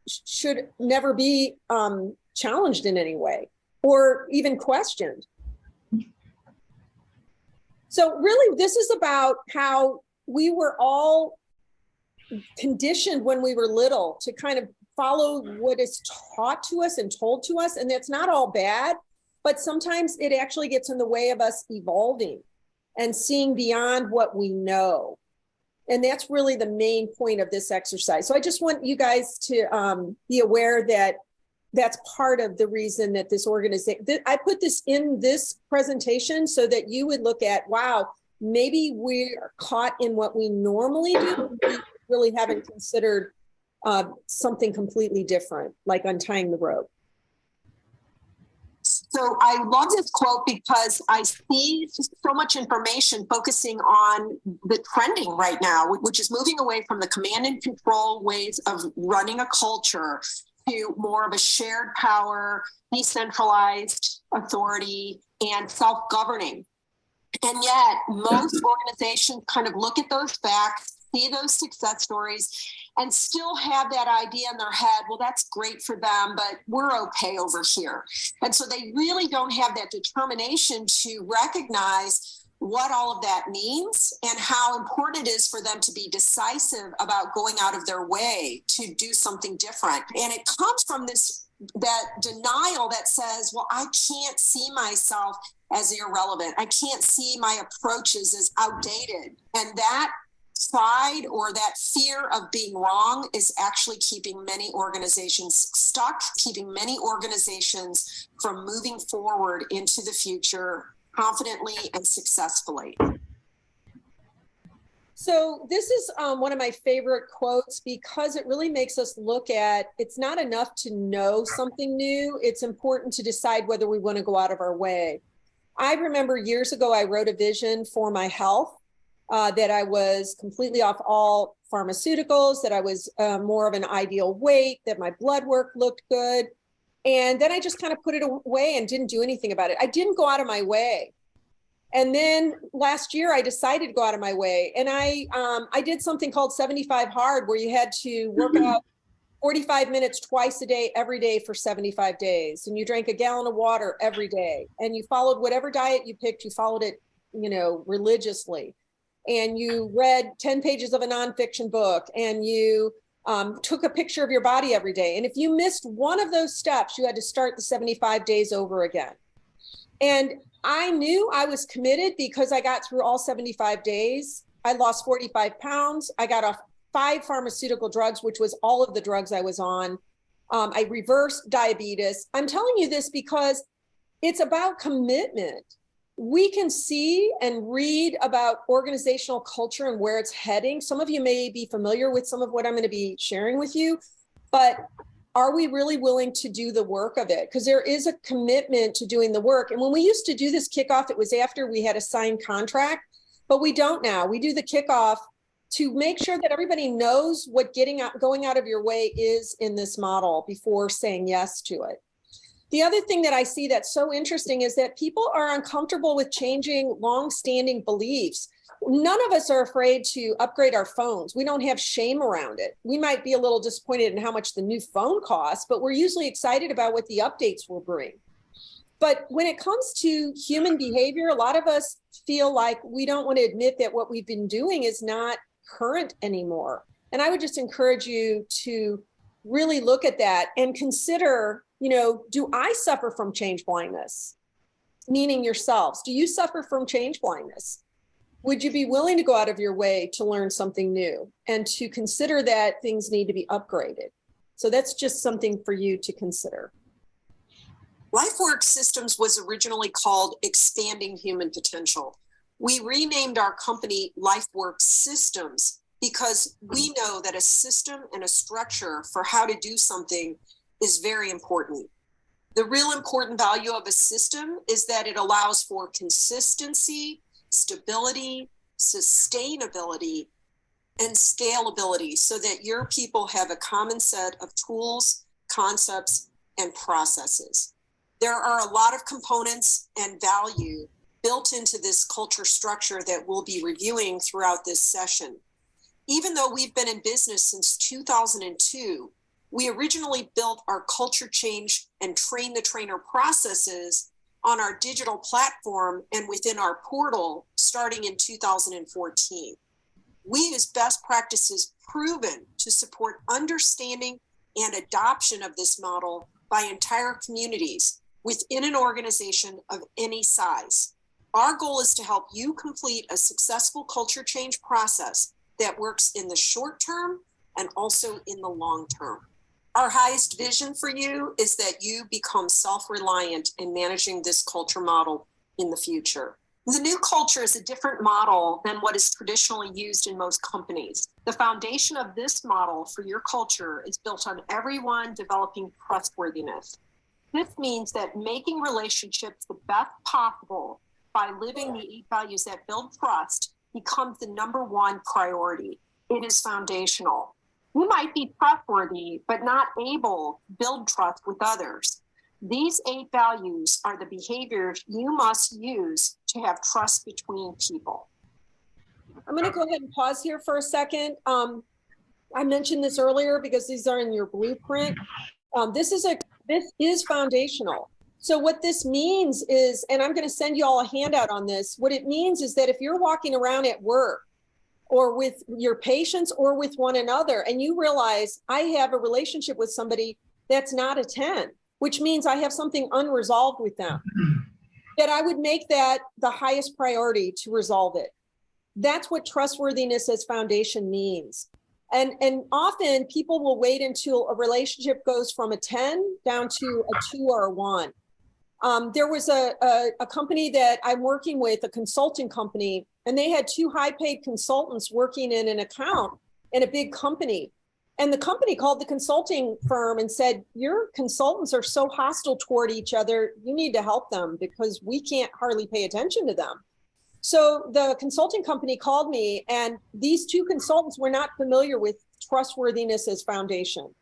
should never be challenged in any way or even questioned. So really, this is about how we were all conditioned when we were little to kind of follow what is taught to us and told to us. And that's not all bad, but sometimes it actually gets in the way of us evolving and seeing beyond what we know. And that's really the main point of this exercise. So I just want you guys to be aware that that's part of the reason that this organization, I put this in this presentation so that you would look at, wow, maybe we're caught in what we normally do. We really haven't considered something completely different, like untying the rope. So I love this quote because I see so much information focusing on the trending right now, which is moving away from the command and control ways of running a culture to more of a shared power, decentralized authority, and self-governing. And yet most organizations kind of look at those facts, see those success stories, and still have that idea in their head, well, that's great for them, but we're okay over here. And so they really don't have that determination to recognize what all of that means and how important it is for them to be decisive about going out of their way to do something different. And it comes from that denial that says, well, I can't see myself as irrelevant. I can't see my approaches as outdated. And that pride or that fear of being wrong is actually keeping many organizations stuck, keeping many organizations from moving forward into the future confidently and successfully. So this is one of my favorite quotes because it really makes us look at, it's not enough to know something new. It's important to decide whether we want to go out of our way. I remember years ago, I wrote a vision for my health. That I was completely off all pharmaceuticals, that I was more of an ideal weight, that my blood work looked good. And then I just kind of put it away and didn't do anything about it. I didn't go out of my way. And then last year I decided to go out of my way. And I did something called 75 Hard, where you had to work out 45 minutes twice a day, every day for 75 days. And you drank a gallon of water every day. And you followed whatever diet you picked, you followed it, religiously. And you read 10 pages of a nonfiction book, and you took a picture of your body every day. And if you missed one of those steps, you had to start the 75 days over again. And I knew I was committed because I got through all 75 days. I lost 45 pounds. I got off 5 pharmaceutical drugs, which was all of the drugs I was on. I reversed diabetes. I'm telling you this because it's about commitment. We can see and read about organizational culture and where it's heading. Some of you may be familiar with some of what I'm going to be sharing with you, but are we really willing to do the work of it? Because there is a commitment to doing the work. And when we used to do this kickoff, it was after we had a signed contract, but we don't now. We do the kickoff to make sure that everybody knows what going out of your way is in this model before saying yes to it. The other thing that I see that's so interesting is that people are uncomfortable with changing long-standing beliefs. None of us are afraid to upgrade our phones. We don't have shame around it. We might be a little disappointed in how much the new phone costs, but we're usually excited about what the updates will bring. But when it comes to human behavior, a lot of us feel like we don't want to admit that what we've been doing is not current anymore. And I would just encourage you to really look at that and consider, do I suffer from change blindness? Meaning yourselves. Do you suffer from change blindness? Would you be willing to go out of your way to learn something new and to consider that things need to be upgraded? So that's just something for you to consider. Lifework Systems was originally called Expanding Human Potential. We renamed our company Lifework Systems because we know that a system and a structure for how to do something is very important. The real important value of a system is that it allows for consistency, stability, sustainability, and scalability so that your people have a common set of tools, concepts, and processes. There are a lot of components and value built into this culture structure that we'll be reviewing throughout this session. Even though we've been in business since 2002, we originally built our culture change and train the trainer processes on our digital platform and within our portal starting in 2014. We use best practices proven to support understanding and adoption of this model by entire communities within an organization of any size. Our goal is to help you complete a successful culture change process that works in the short term and also in the long term. Our highest vision for you is that you become self-reliant in managing this culture model in the future. The new culture is a different model than what is traditionally used in most companies. The foundation of this model for your culture is built on everyone developing trustworthiness. This means that making relationships the best possible by living the 8 values that build trust becomes the #1 priority. It is foundational. You might be trustworthy, but not able to build trust with others. These 8 values are the behaviors you must use to have trust between people. I'm going to go ahead and pause here for a second. I mentioned this earlier because these are in your blueprint. This is foundational. So what this means is, and I'm going to send you all a handout on this, what it means is that if you're walking around at work or with your patients or with one another, and you realize I have a relationship with somebody that's not a 10, which means I have something unresolved with them, that I would make that the highest priority to resolve it. That's what trustworthiness as foundation means. And often people will wait until a relationship goes from a 10 down to a 2 or a 1. There was a company that I'm working with, a consulting company, and they had 2 high-paid consultants working in an account in a big company. And the company called the consulting firm and said, your consultants are so hostile toward each other, you need to help them because we can't hardly pay attention to them. So the consulting company called me, and these 2 consultants were not familiar with trustworthiness as foundation.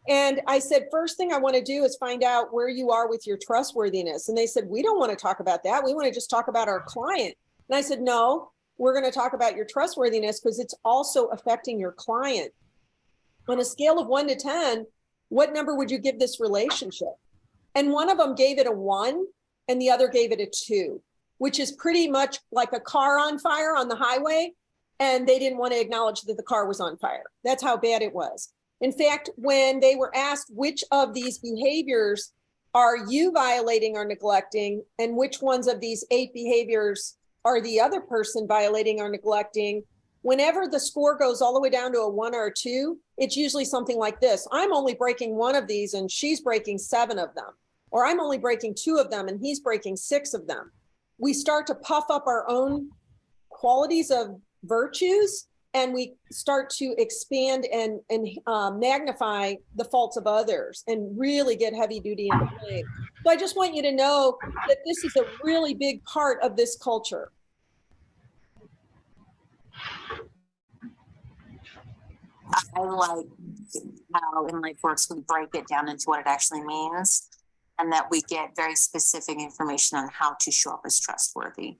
And I said, first thing I want to do is find out where you are with your trustworthiness. And they said, we don't want to talk about that. We want to just talk about our client. And I said, no, we're going to talk about your trustworthiness because it's also affecting your client. On a scale of 1 to 10, what number would you give this relationship? And one of them gave it a 1 and the other gave it a 2, which is pretty much like a car on fire on the highway. And they didn't want to acknowledge that the car was on fire. That's how bad it was. In fact, when they were asked which of these behaviors are you violating or neglecting, and which ones of these 8 behaviors are the other person violating or neglecting, whenever the score goes all the way down to a 1 or a 2, it's usually something like this. I'm only breaking 1 of these and she's breaking 7 of them. Or I'm only breaking 2 of them and he's breaking 6 of them. We start to puff up our own qualities of virtues, and we start to expand and magnify the faults of others and really get heavy duty in the blame. So I just want you to know that this is a really big part of this culture. I like how in Lifeworks we break it down into what it actually means, and that we get very specific information on how to show up as trustworthy.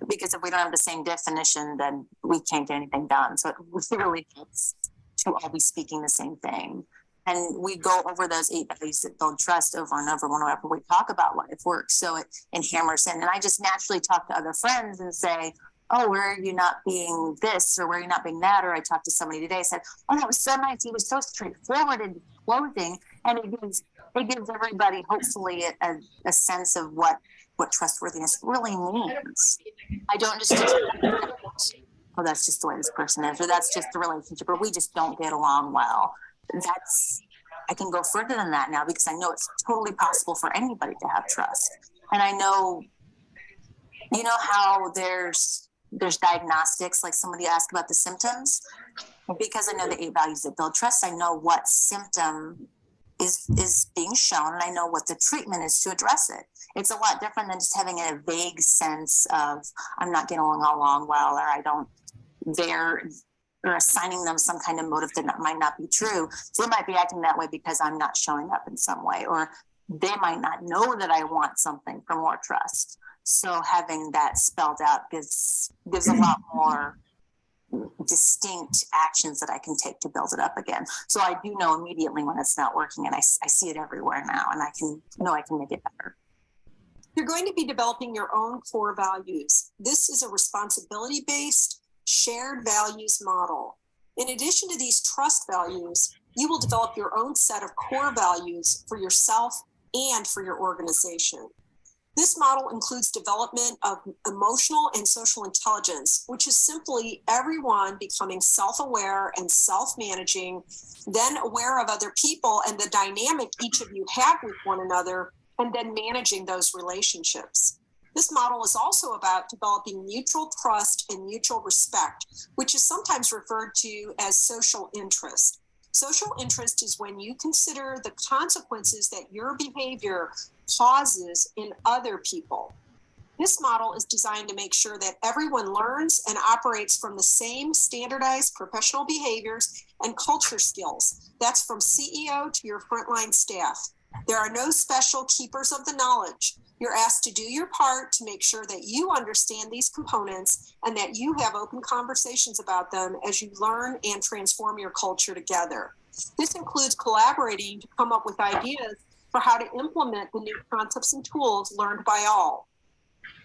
Because if we don't have the same definition, then we can't get anything done. So it really helps to all be speaking the same thing. And we go over those 8 values that build trust over and over whenever we talk about life work. So it hammers in. And I just naturally talk to other friends and say, oh, where are you not being this, or where are you not being that? Or I talked to somebody today, said, oh, that was so nice. He was so straightforward in clothing. And it gives everybody hopefully a sense of what trustworthiness really means. I don't just oh, that's just the way this person is, or that's just the relationship, or we just don't get along well. I can go further than that now, because I know it's totally possible for anybody to have trust. And I know, you know how there's diagnostics, like somebody asked about the symptoms. Because I know the 8 values that build trust, I know what symptom is being shown, and I know what the treatment is to address it. It's a lot different than just having a vague sense of I'm not getting along well, or I don't dare, or assigning them some kind of motive that might not be true. They might be acting that way because I'm not showing up in some way, or they might not know that I want something for more trust. So having that spelled out gives a lot more distinct actions that I can take to build it up again. So I do know immediately when it's not working, and I see it everywhere now, and I can make it better. You're going to be developing your own core values. This is a responsibility-based, shared values model. In addition to these trust values, you will develop your own set of core values for yourself and for your organization. This model includes development of emotional and social intelligence, which is simply everyone becoming self-aware and self-managing, then aware of other people and the dynamic each of you have with one another, and then managing those relationships. This model is also about developing mutual trust and mutual respect, which is sometimes referred to as social interest. Social interest is when you consider the consequences that your behavior causes in other people. This model is designed to make sure that everyone learns and operates from the same standardized professional behaviors and culture skills. That's from CEO to your frontline staff. There are no special keepers of the knowledge. You're asked to do your part to make sure that you understand these components and that you have open conversations about them as you learn and transform your culture together. This includes collaborating to come up with ideas for how to implement the new concepts and tools learned by all.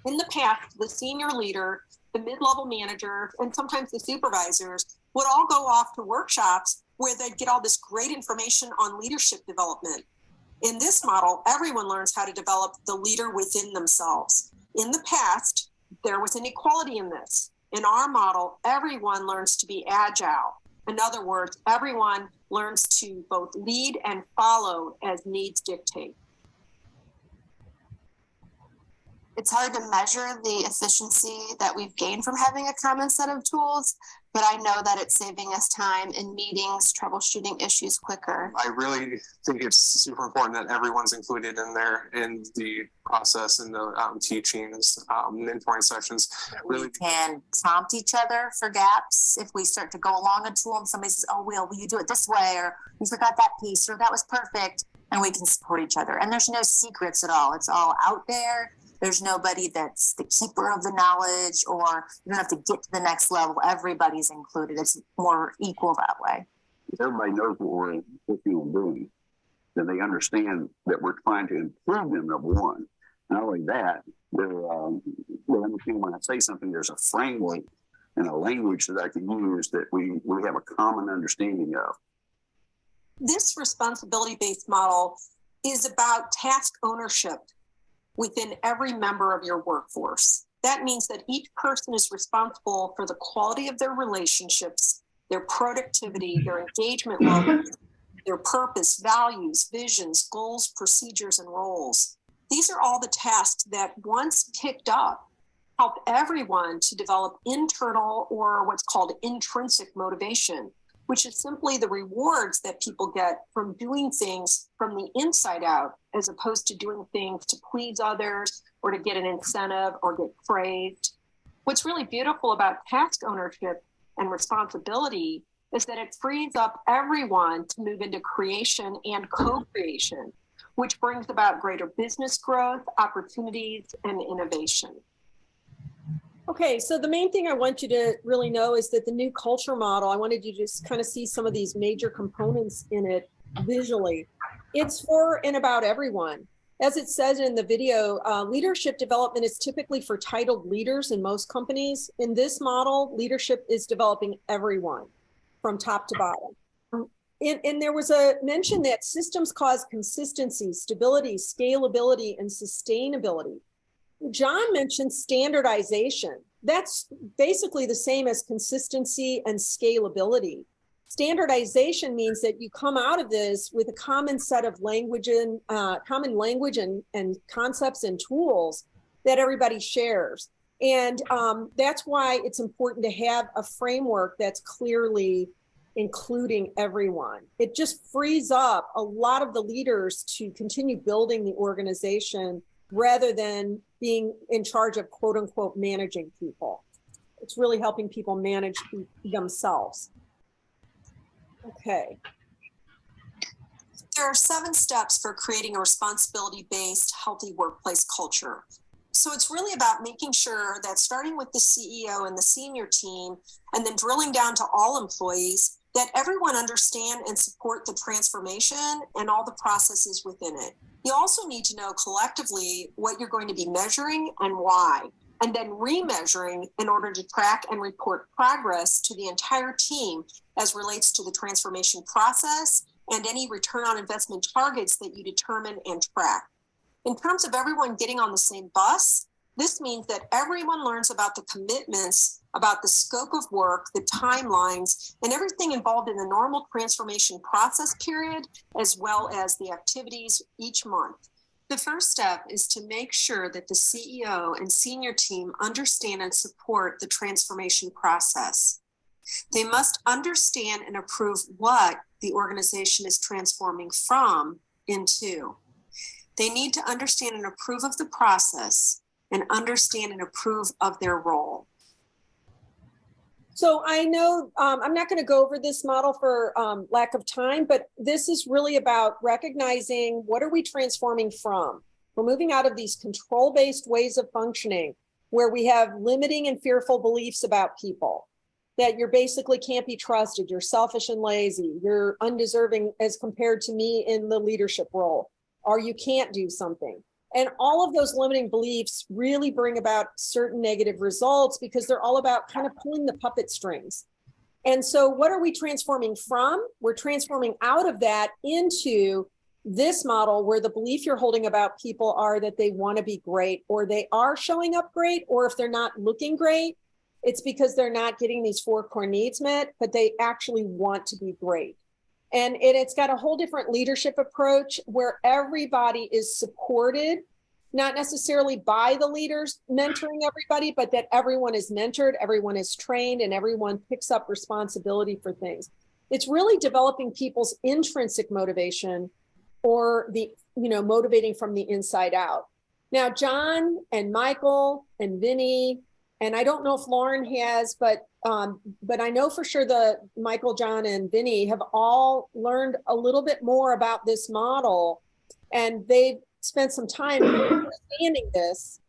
In the past, the senior leader, the mid-level manager, and sometimes the supervisors would all go off to workshops where they'd get all this great information on leadership development. In this model, everyone learns how to develop the leader within themselves. In the past, there was inequality in this. In our model, everyone learns to be agile. In other words, everyone learns to both lead and follow as needs dictate. It's hard to measure the efficiency that we've gained from having a common set of tools, but I know that it's saving us time in meetings, troubleshooting issues quicker. I really think it's super important that everyone's included in there in the process and the teachings, mentoring sessions. We can prompt each other for gaps. If we start to go along a tool and somebody says, oh, will you do it this way? Or you forgot that piece, or that was perfect. And we can support each other. And there's no secrets at all. It's all out there. There's nobody that's the keeper of the knowledge, or you don't have to get to the next level. Everybody's included. It's more equal that way. If everybody knows what we're doing, then they understand that we're trying to improve them, number one. Not only that, they'll understand when I say something, there's a framework and a language that I can use that we have a common understanding of. This responsibility-based model is about task ownership within every member of your workforce. That means that each person is responsible for the quality of their relationships, their productivity, their engagement levels, their purpose, values, visions, goals, procedures, and roles. These are all the tasks that, once picked up, help everyone to develop internal, or what's called intrinsic motivation, which is simply the rewards that people get from doing things from the inside out, as opposed to doing things to please others or to get an incentive or get praised. What's really beautiful about task ownership and responsibility is that it frees up everyone to move into creation and co-creation, which brings about greater business growth, opportunities, and innovation. Okay, so the main thing I want you to really know is that the new culture model, I wanted you to just kind of see some of these major components in it visually. It's for and about everyone. As it says in the video, leadership development is typically for titled leaders in most companies. In this model, leadership is developing everyone from top to bottom. And there was a mention that systems cause consistency, stability, scalability, and sustainability. John mentioned standardization. That's basically the same as consistency and scalability. Standardization means that you come out of this with a common set of language and common language and concepts and tools that everybody shares. And that's why it's important to have a framework that's clearly including everyone. It just frees up a lot of the leaders to continue building the organization rather than being in charge of quote unquote managing people. It's really helping people manage themselves. Okay. There are 7 steps for creating a responsibility-based, healthy workplace culture. So it's really about making sure that starting with the CEO and the senior team, and then drilling down to all employees, that everyone understand and support the transformation and all the processes within it. You also need to know collectively what you're going to be measuring and why, and then remeasuring in order to track and report progress to the entire team as relates to the transformation process and any return on investment targets that you determine and track. In terms of everyone getting on the same bus, this means that everyone learns about the commitments, about the scope of work, the timelines, and everything involved in the normal transformation process period, as well as the activities each month. The first step is to make sure that the CEO and senior team understand and support the transformation process. They must understand and approve what the organization is transforming from into. They need to understand and approve of the process and understand and approve of their role. So I know I'm not going to go over this model for lack of time, but this is really about recognizing what are we transforming from. We're moving out of these control-based ways of functioning where we have limiting and fearful beliefs about people, that you're basically can't be trusted, you're selfish and lazy, you're undeserving as compared to me in the leadership role, or you can't do something. And all of those limiting beliefs really bring about certain negative results because they're all about kind of pulling the puppet strings. And so what are we transforming from? We're transforming out of that into this model where the belief you're holding about people are that they want to be great, or they are showing up great, or if they're not looking great, it's because they're not getting these 4 core needs met, but they actually want to be great. And it's got a whole different leadership approach where everybody is supported, not necessarily by the leaders mentoring everybody, but that everyone is mentored, everyone is trained, and everyone picks up responsibility for things. It's really developing people's intrinsic motivation, or the, motivating from the inside out. Now, John and Michael and Vinny, and I don't know if Lauren has, but I know for sure the Michael, John, and Vinny have all learned a little bit more about this model, and they've spent some time understanding this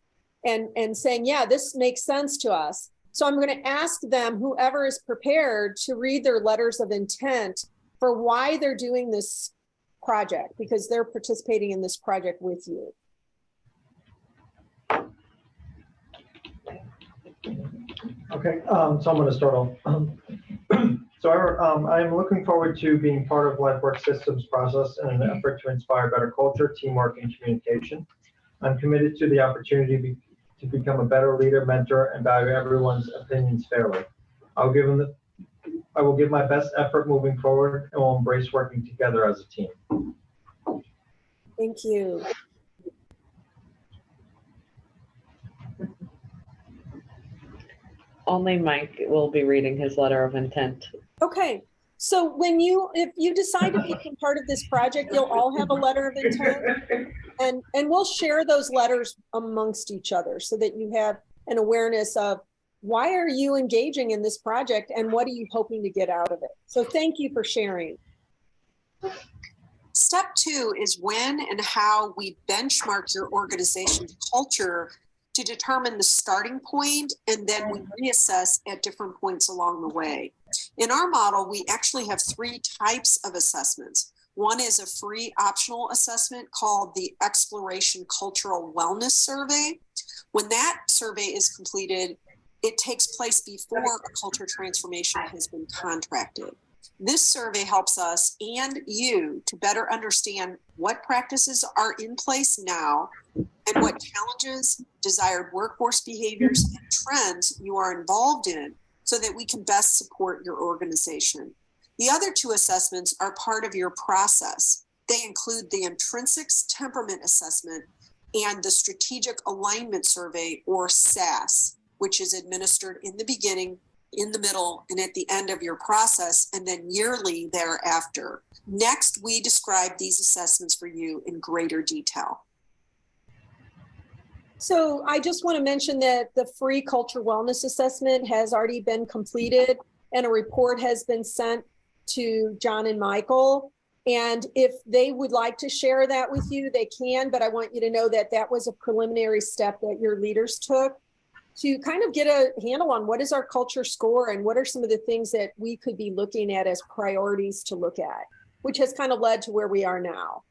and saying, yeah, this makes sense to us. So I'm going to ask them, whoever is prepared, to read their letters of intent for why they're doing this project, because they're participating in this project with you. Okay, so I'm going to start off. I'm looking forward to being part of Lifework systems process in an effort to inspire better culture, teamwork, and communication. I'm committed to the opportunity to become a better leader, mentor, and value everyone's opinions fairly. I will give my best effort moving forward and will embrace working together as a team. Thank you. Only Mike will be reading his letter of intent. Okay, so if you decide to become part of this project, you'll all have a letter of intent, and we'll share those letters amongst each other so that you have an awareness of why are you engaging in this project and what are you hoping to get out of it. So thank you for sharing. Step 2 is when and how we benchmark your organization's culture to determine the starting point, and then we reassess at different points along the way. In our model, we actually have 3 types of assessments. One is a free optional assessment called the Exploration Cultural Wellness Survey. When that survey is completed, it takes place before a culture transformation has been contracted. This survey helps us and you to better understand what practices are in place now and what challenges, desired workforce behaviors, and trends you are involved in so that we can best support your organization. The other 2 assessments are part of your process. They include the Intrinsics Temperament Assessment and the Strategic Alignment Survey, or SAS, which is administered in the beginning, in the middle, and at the end of your process, and then yearly thereafter. Next, we describe these assessments for you in greater detail. So I just want to mention that the free culture wellness assessment has already been completed and a report has been sent to John and Michael. And if they would like to share that with you, they can, but I want you to know that that was a preliminary step that your leaders took to kind of get a handle on what is our culture score and what are some of the things that we could be looking at as priorities to look at, which has kind of led to where we are now.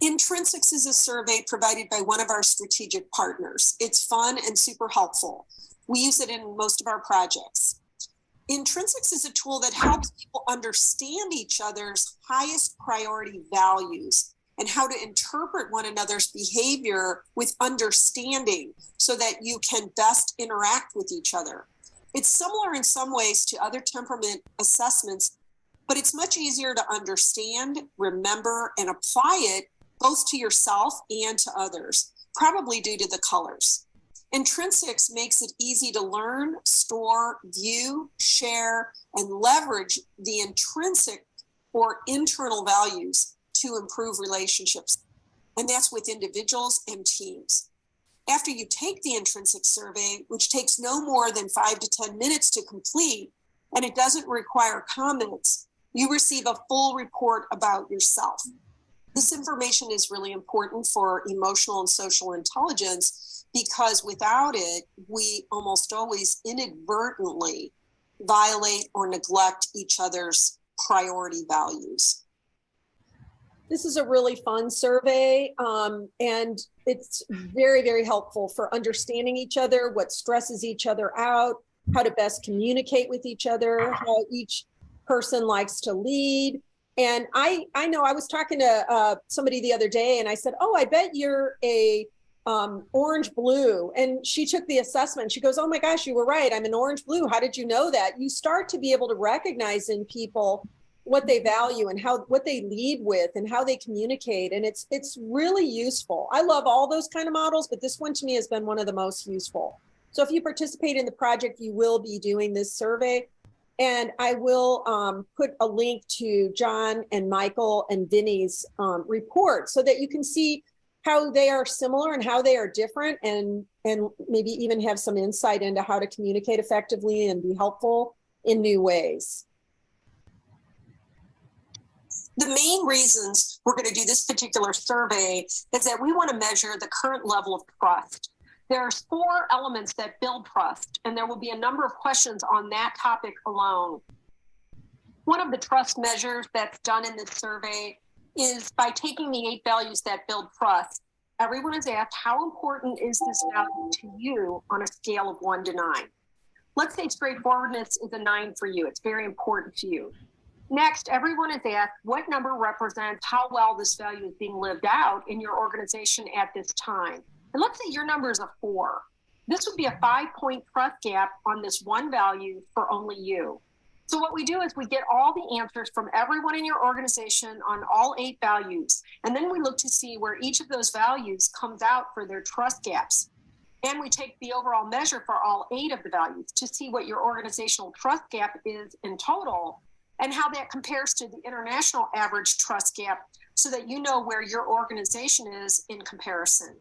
Intrinsics is a survey provided by one of our strategic partners. It's fun and super helpful. We use it in most of our projects. Intrinsics is a tool that helps people understand each other's highest priority values and how to interpret one another's behavior with understanding so that you can best interact with each other. It's similar in some ways to other temperament assessments, but it's much easier to understand, remember, and apply it both to yourself and to others, probably due to the colors. Intrinsics makes it easy to learn, store, view, share, and leverage the intrinsic or internal values to improve relationships. And that's with individuals and teams. After you take the intrinsic survey, which takes no more than 5 to 10 minutes to complete, and it doesn't require comments, you receive a full report about yourself. This information is really important for emotional and social intelligence because without it, we almost always inadvertently violate or neglect each other's priority values. This is a really fun survey, and it's very, very helpful for understanding each other, what stresses each other out, how to best communicate with each other, how each person likes to lead. And I know I was talking to somebody the other day and I said, oh, I bet you're a orange blue. And she took the assessment. She goes, oh my gosh, you were right. I'm an orange blue. How did you know that? You start to be able to recognize in people what they value and what they lead with and how they communicate. And it's really useful. I love all those kind of models, but this one to me has been one of the most useful. So if you participate in the project, you will be doing this survey. And I will put a link to John and Michael and Vinny's report so that you can see how they are similar and how they are different, and maybe even have some insight into how to communicate effectively and be helpful in new ways. The main reasons we're going to do this particular survey is that we want to measure the current level of trust. There's 4 elements that build trust, and there will be a number of questions on that topic alone. One of the trust measures that's done in this survey is by taking the 8 values that build trust. Everyone is asked, how important is this value to you on a scale of 1 to 9? Let's say straightforwardness is a 9 for you. It's very important to you. Next, everyone is asked what number represents how well this value is being lived out in your organization at this time. And let's say your number is a 4. This would be a 5-point trust gap on this one value for only you. So what we do is we get all the answers from everyone in your organization on all 8 values. And then we look to see where each of those values comes out for their trust gaps. And we take the overall measure for all 8 of the values to see what your organizational trust gap is in total and how that compares to the international average trust gap so that you know where your organization is in comparison.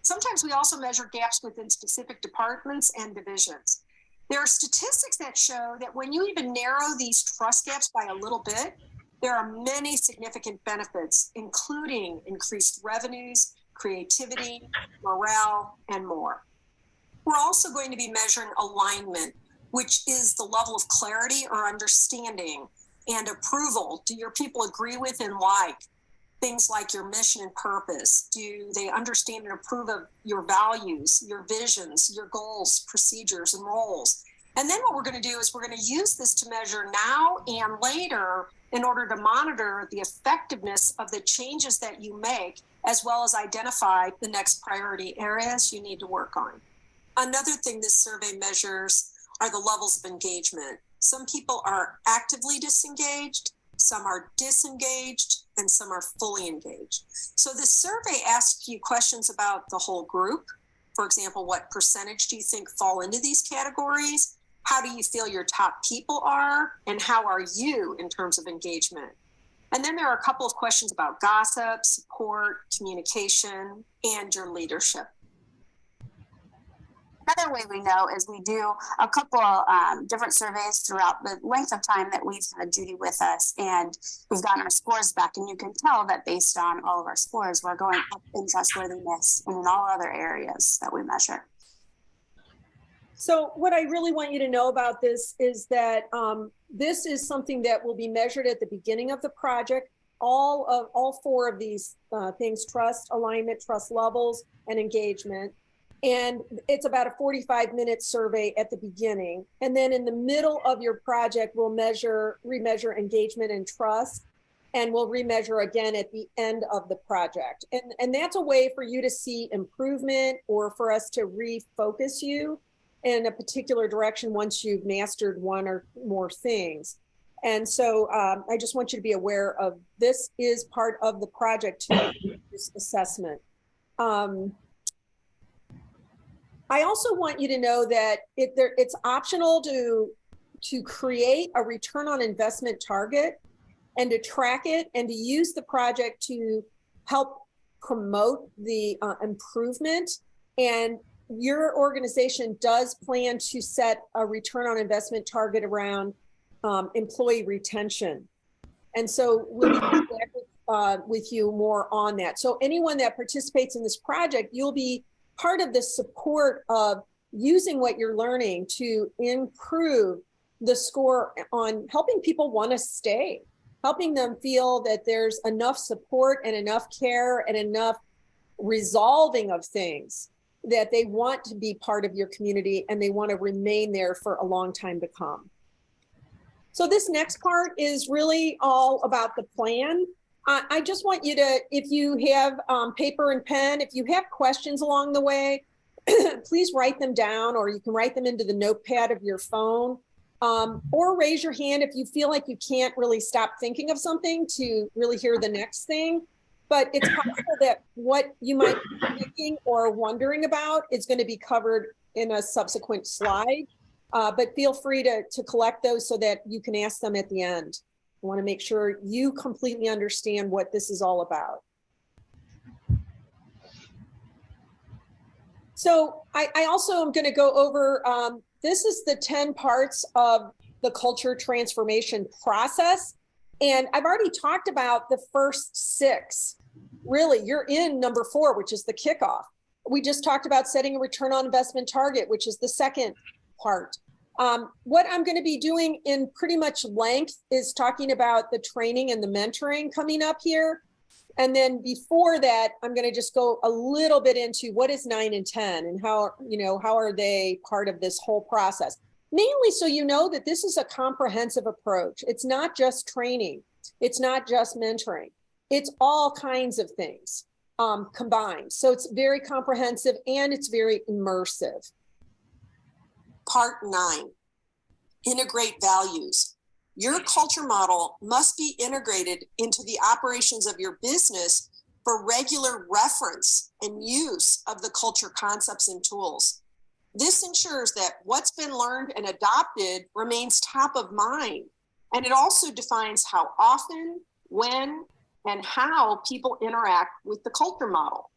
Sometimes we also measure gaps within specific departments and divisions. There are statistics that show that when you even narrow these trust gaps by a little bit, there are many significant benefits, including increased revenues, creativity, morale, and more. We're also going to be measuring alignment, which is the level of clarity or understanding and approval. Do your people agree with and like things like your mission and purpose? Do they understand and approve of your values, your visions, your goals, procedures, and roles? And then what we're going to do is we're going to use this to measure now and later in order to monitor the effectiveness of the changes that you make, as well as identify the next priority areas you need to work on. Another thing this survey measures are the levels of engagement. Some people are actively disengaged, some are disengaged, and some are fully engaged. So this survey asks you questions about the whole group. For example, what percentage do you think fall into these categories? How do you feel your top people are? And how are you in terms of engagement? And then there are a couple of questions about gossip, support, communication, and your leadership. Another way we know is we do a couple different surveys throughout the length of time that we've had Judy with us, and we've gotten our scores back, and you can tell that based on all of our scores, we're going up in trustworthiness and in all other areas that we measure. So what I really want you to know about this is that this is something that will be measured at the beginning of the project. All four of these things: trust, alignment, trust levels, and engagement. And it's about a 45-minute survey at the beginning. And then in the middle of your project, we'll remeasure engagement and trust, and we'll remeasure again at the end of the project. And that's a way for you to see improvement, or for us to refocus you in a particular direction once you've mastered one or more things. And so I just want you to be aware of this is part of the project to this assessment. I also want you to know that it's optional to create a return on investment target and to track it and to use the project to help promote the improvement. And your organization does plan to set a return on investment target around employee retention. And so we'll be back with you more on that. So anyone that participates in this project, you'll be part of the support of using what you're learning to improve the score on helping people want to stay, helping them feel that there's enough support and enough care and enough resolving of things that they want to be part of your community and they want to remain there for a long time to come. So this next part is really all about the plan. I just want you to, if you have paper and pen, if you have questions along the way, please write them down, or you can write them into the notepad of your phone, or raise your hand if you feel like you can't really stop thinking of something to really hear the next thing. But it's possible that what you might be thinking or wondering about is going to be covered in a subsequent slide. But feel free to collect those so that you can ask them at the end. I want to make sure you completely understand what this is all about. So I also am going to go over, this is the 10 parts of the culture transformation process. And I've already talked about the first 6. Really, you're in number 4, which is the kickoff. We just talked about setting a return on investment target, which is the second part. What I'm going to be doing in pretty much length is talking about the training and the mentoring coming up here. And then before that, I'm going to just go a little bit into what is 9 and 10 and how are they part of this whole process. Mainly so you know that this is a comprehensive approach. It's not just training. It's not just mentoring. It's all kinds of things combined. So it's very comprehensive and it's very immersive. Part 9, integrate values. Your culture model must be integrated into the operations of your business for regular reference and use of the culture concepts and tools. This ensures that what's been learned and adopted remains top of mind. And it also defines how often, when, and how people interact with the culture model.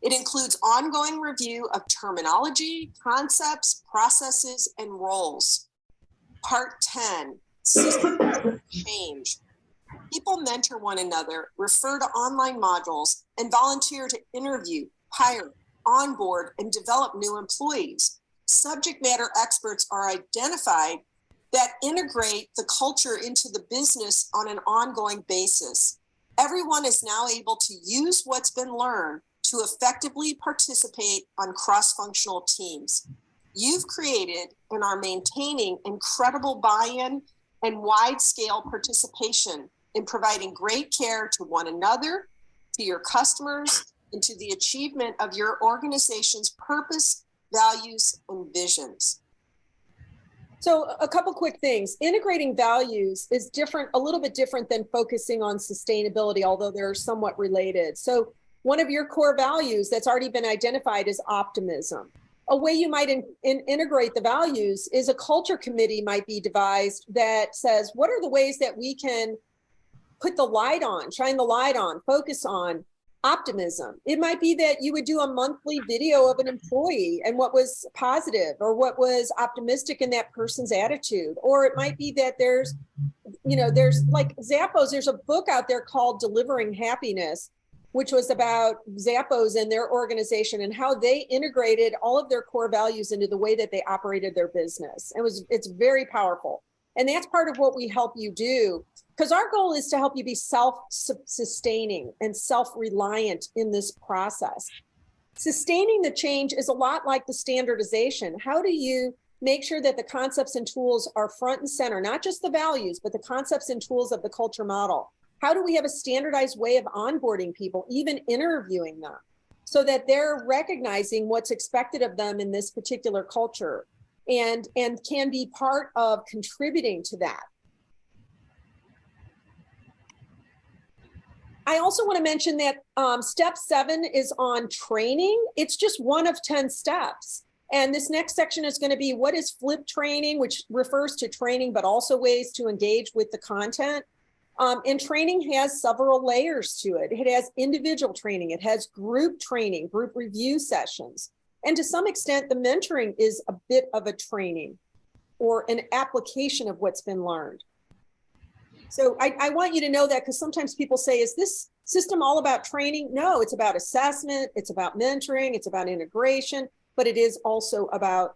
It includes ongoing review of terminology, concepts, processes, and roles. Part 10, system change. People mentor one another, refer to online modules, and volunteer to interview, hire, onboard, and develop new employees. subject matter experts are identified that integrate the culture into the business on an ongoing basis. Everyone is now able to use what's been learned to effectively participate on cross-functional teams. You've created and are maintaining incredible buy-in and wide-scale participation in providing great care to one another, to your customers, and to the achievement of your organization's purpose, values, and visions. So a couple quick things. Integrating values is different, a little bit different than focusing on sustainability, although they're somewhat related. So one of your core values that's already been identified is optimism. A way you might integrate the values is a culture committee might be devised that says, what are the ways that we can put the light on, shine the light on, focus on optimism? It might be that you would do a monthly video of an employee and what was positive or what was optimistic in that person's attitude. Or it might be that there's like Zappos, there's a book out there called Delivering Happiness, which was about Zappos and their organization and how they integrated all of their core values into the way that they operated their business. It's very powerful. And that's part of what we help you do, because our goal is to help you be self-sustaining and self-reliant in this process. Sustaining the change is a lot like the standardization. How do you make sure that the concepts and tools are front and center, not just the values, but the concepts and tools of the culture model? How do we have a standardized way of onboarding people, even interviewing them, so that they're recognizing what's expected of them in this particular culture and can be part of contributing to that? I also want to mention that step 7 is on training. It's just one of 10 steps. And this next section is going to be what is flipped training, which refers to training, but also ways to engage with the content. And training has several layers to it. It has individual training. It has group training, group review sessions. And to some extent, the mentoring is a bit of a training or an application of what's been learned. So I want you to know that, because sometimes people say, is this system all about training? No, it's about assessment. It's about mentoring. It's about integration, but it is also about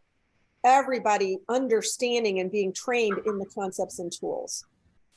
everybody understanding and being trained in the concepts and tools.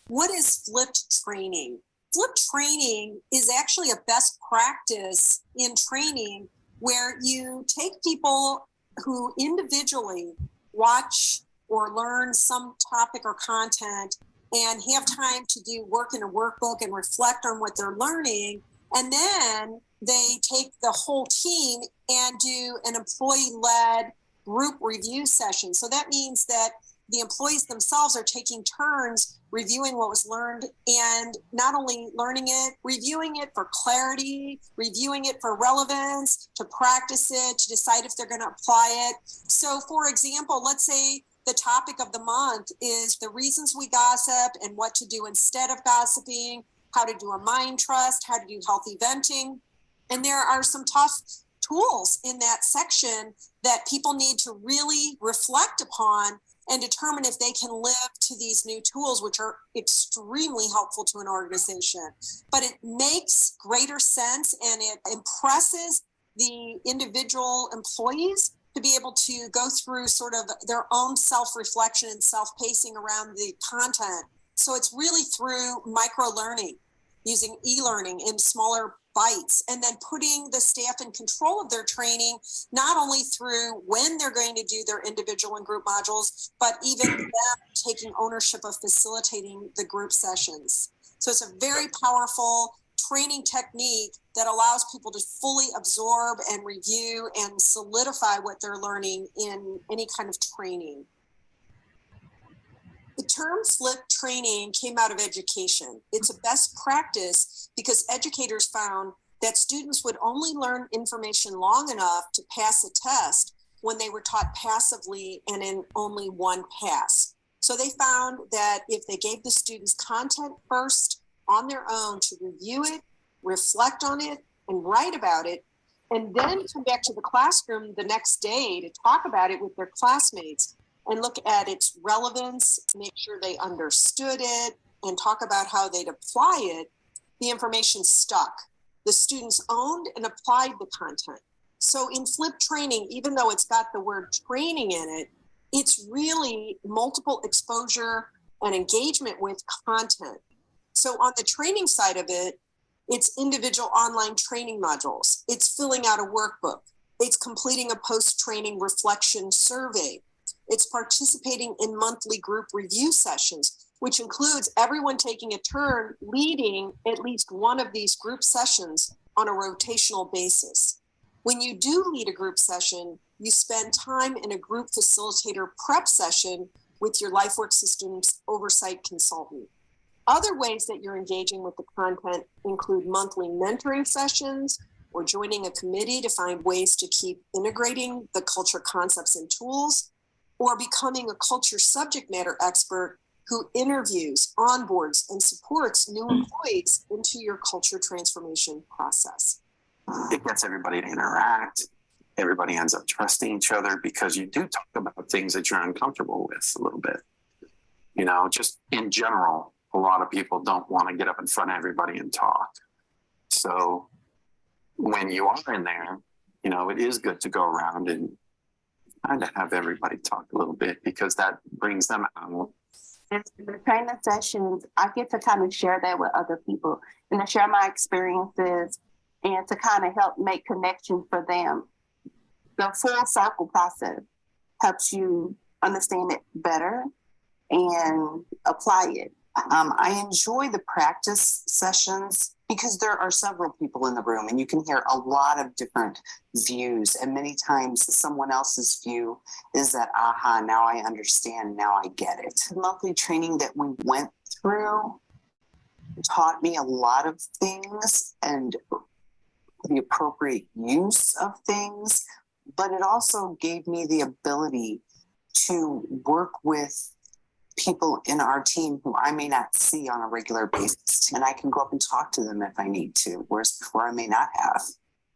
What is flipped training? Flipped training is actually a best practice in training where you take people who individually watch or learn some topic or content and have time to do work in a workbook and reflect on what they're learning. And then they take the whole team and do an employee-led group review session. So that means that the employees themselves are taking turns reviewing what was learned, and not only learning it, reviewing it for clarity, reviewing it for relevance, to practice it, to decide if they're going to apply it. So for example, let's say the topic of the month is the reasons we gossip and what to do instead of gossiping, how to do a mind trust, how to do healthy venting. And there are some tough tools in that section that people need to really reflect upon and determine if they can live to these new tools, which are extremely helpful to an organization. But it makes greater sense and it impresses the individual employees to be able to go through sort of their own self-reflection and self-pacing around the content. So it's really through micro-learning, using e-learning in smaller bites, and then putting the staff in control of their training, not only through when they're going to do their individual and group modules, but even them taking ownership of facilitating the group sessions. So it's a very powerful training technique that allows people to fully absorb and review and solidify what they're learning in any kind of training. The term flipped training came out of education. It's a best practice because educators found that students would only learn information long enough to pass a test when they were taught passively and in only one pass. So they found that if they gave the students content first on their own to review it, reflect on it, and write about it, and then come back to the classroom the next day to talk about it with their classmates, and look at its relevance, make sure they understood it, and talk about how they'd apply it, the information stuck. The students owned and applied the content. So in flipped training, even though it's got the word training in it, it's really multiple exposure and engagement with content. So on the training side of it, it's individual online training modules. It's filling out a workbook. It's completing a post-training reflection survey. It's participating in monthly group review sessions, which includes everyone taking a turn leading at least one of these group sessions on a rotational basis. When you do lead a group session, you spend time in a group facilitator prep session with your Lifework Systems oversight consultant. Other ways that you're engaging with the content include monthly mentoring sessions or joining a committee to find ways to keep integrating the culture concepts and tools, or becoming a culture subject matter expert who interviews, onboards, and supports new employees into your culture transformation process. It gets everybody to interact. Everybody ends up trusting each other because you do talk about things that you're uncomfortable with a little bit. You know, just in general, a lot of people don't want to get up in front of everybody and talk. So when you are in there, you know, it is good to go around and kind of have everybody talk a little bit because that brings them out. In the training sessions, I get to kind of share that with other people and to share my experiences and to kind of help make connections for them. The full circle process helps you understand it better and apply it. I enjoy the practice sessions because there are several people in the room and you can hear a lot of different views. And many times someone else's view is that, aha, now I understand, now I get it. The monthly training that we went through taught me a lot of things and the appropriate use of things, but it also gave me the ability to work with people in our team who I may not see on a regular basis. And I can go up and talk to them if I need to, whereas before I may not have.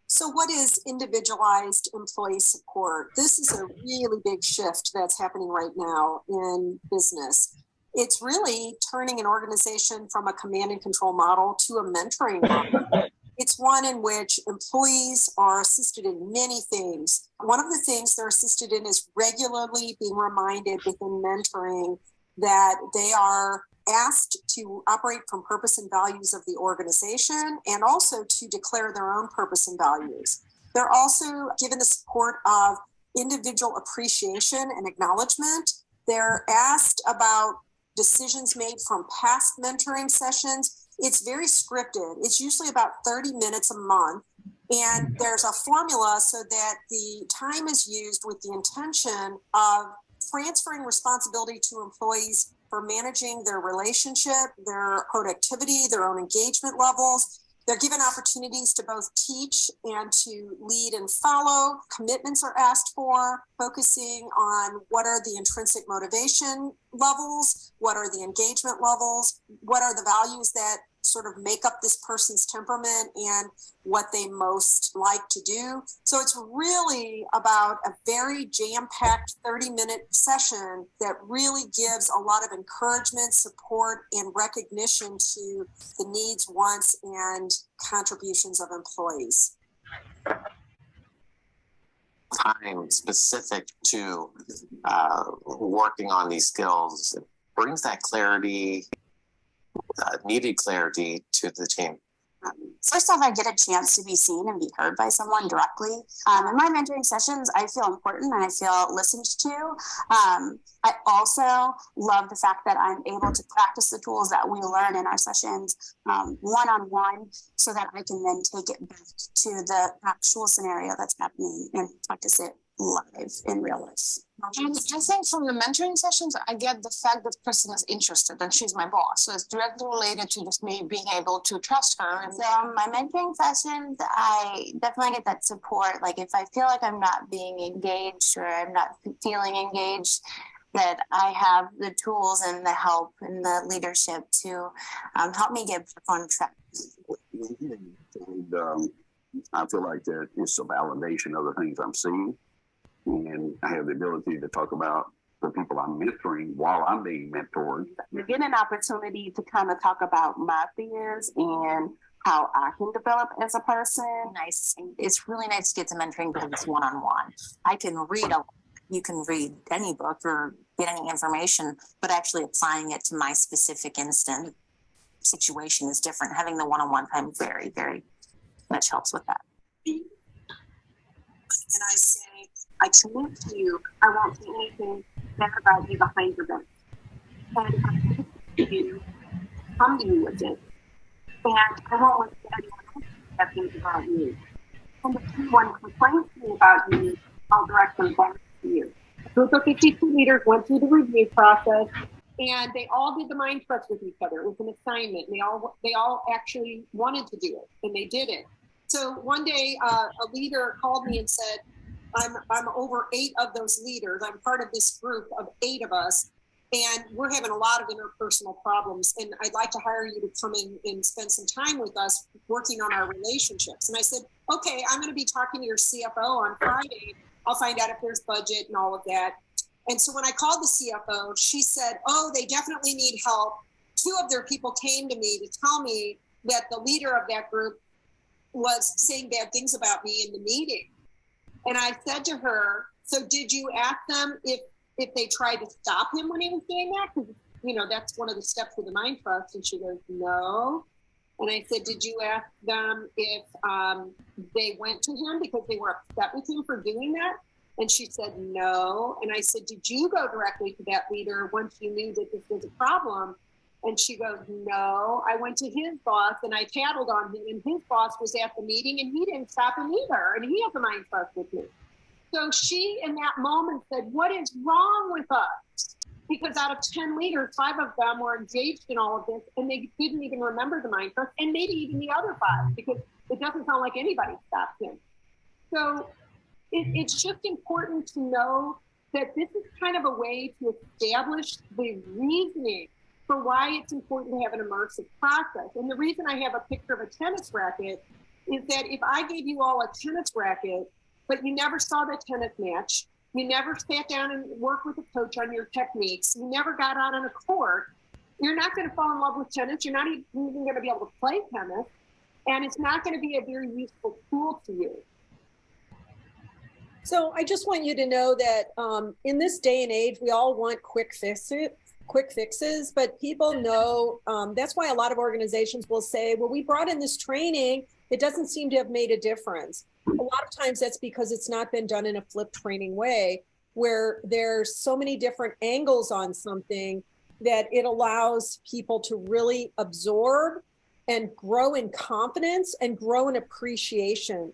So what is individualized employee support? This is a really big shift that's happening right now in business. It's really turning an organization from a command and control model to a mentoring model. It's one in which employees are assisted in many things. One of the things they're assisted in is regularly being reminded within mentoring that they are asked to operate from purpose and values of the organization and also to declare their own purpose and values. They're also given the support of individual appreciation and acknowledgement. They're asked about decisions made from past mentoring sessions. It's very scripted. It's usually about 30 minutes a month. And there's a formula so that the time is used with the intention of transferring responsibility to employees for managing their relationship, their productivity, their own engagement levels. They're given opportunities to both teach and to lead and follow. Commitments are asked for, focusing on what are the intrinsic motivation levels, what are the engagement levels, what are the values that sort of make up this person's temperament and what they most like to do. So it's really about a very jam-packed 30-minute session that really gives a lot of encouragement, support, and recognition to the needs, wants, and contributions of employees. Time specific to working on these skills brings that clarity, needed clarity to the team. First off, I get a chance to be seen and be heard by someone directly. In my mentoring sessions, I feel important and I feel listened to. I also love the fact that I'm able to practice the tools that we learn in our sessions one-on-one so that I can then take it back to the actual scenario that's happening and practice it live in real life. And I think from the mentoring sessions, I get the fact that the person is interested and she's my boss. So it's directly related to just me being able to trust her. And so my mentoring sessions, I definitely get that support. Like if I feel like I'm not being engaged or I'm not feeling engaged, that I have the tools and the help and the leadership to help me get back on track. And I feel like that it's a validation of the things I'm seeing. And I have the ability to talk about the people I'm mentoring while I'm being mentored. You get an opportunity to kind of talk about my fears and how I can develop as a person. Nice. It's really nice to get to mentoring because it's one-on-one. I can read you can read any book or get any information, but actually applying it to my specific instant situation is different. Having the one-on-one time very, very much helps with that. And I say, I commit to you, I won't say anything bad about you behind your back. And I commit to you, come to you with it. And I won't let anyone else say things about you. And if anyone complains to me about you, I'll direct them back to you. A group of 52 leaders went through the review process, and they all did the mind trust with each other. It was an assignment. They all actually wanted to do it, and they did it. So one day, a leader called me and said, I'm over 8 of those leaders. I'm part of this group of 8 of us, and we're having a lot of interpersonal problems. And I'd like to hire you to come in and spend some time with us working on our relationships. And I said, okay, I'm going to be talking to your CFO on Friday. I'll find out if there's budget and all of that. And so when I called the CFO, she said, oh, they definitely need help. 2 of their people came to me to tell me that the leader of that group was saying bad things about me in the meeting. And I said to her, so did you ask them if they tried to stop him when he was doing that? Because, you know, that's one of the steps of the mind trust. And she goes, no. And I said, did you ask them if they went to him because they were upset with him for doing that? And she said, no. And I said, did you go directly to that leader once you knew that this was a problem? And she goes, no. I went to his boss and I tattled on him, and his boss was at the meeting and he didn't stop him either. And he has a mind trust with me. So she, in that moment, said, what is wrong with us? Because out of 10 leaders, 5 of them were engaged in all of this, and they didn't even remember the mind trust, and maybe even the other 5, because it doesn't sound like anybody stopped him. So it's just important to know that this is kind of a way to establish the reasoning for why it's important to have an immersive process. And the reason I have a picture of a tennis racket is that if I gave you all a tennis racket, but you never saw the tennis match, you never sat down and worked with a coach on your techniques, you never got out on a court, you're not going to fall in love with tennis. You're not even going to be able to play tennis. And it's not going to be a very useful tool to you. So I just want you to know that in this day and age, we all want quick fixes, but people know that's why a lot of organizations will say, well, we brought in this training. It doesn't seem to have made a difference. A lot of times that's because it's not been done in a flipped training way, where there's so many different angles on something that it allows people to really absorb and grow in confidence and grow in appreciation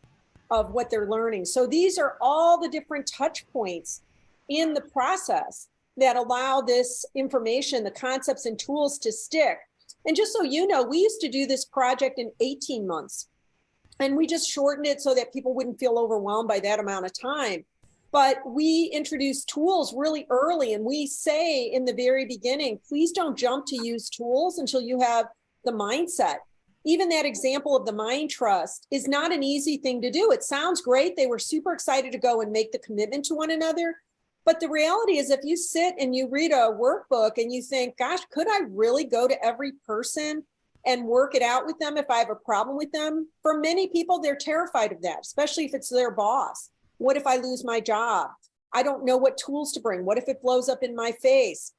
of what they're learning. So these are all the different touch points in the process that allow this information, the concepts and tools to stick. And just so you know, we used to do this project in 18 months. And we just shortened it so that people wouldn't feel overwhelmed by that amount of time. But we introduced tools really early. And we say in the very beginning, please don't jump to use tools until you have the mindset. Even that example of the mind trust is not an easy thing to do. It sounds great. They were super excited to go and make the commitment to one another. But the reality is, if you sit and you read a workbook and you think, gosh, could I really go to every person and work it out with them if I have a problem with them? For many people, they're terrified of that, especially if it's their boss. What if I lose my job? I don't know what tools to bring. What if it blows up in my face?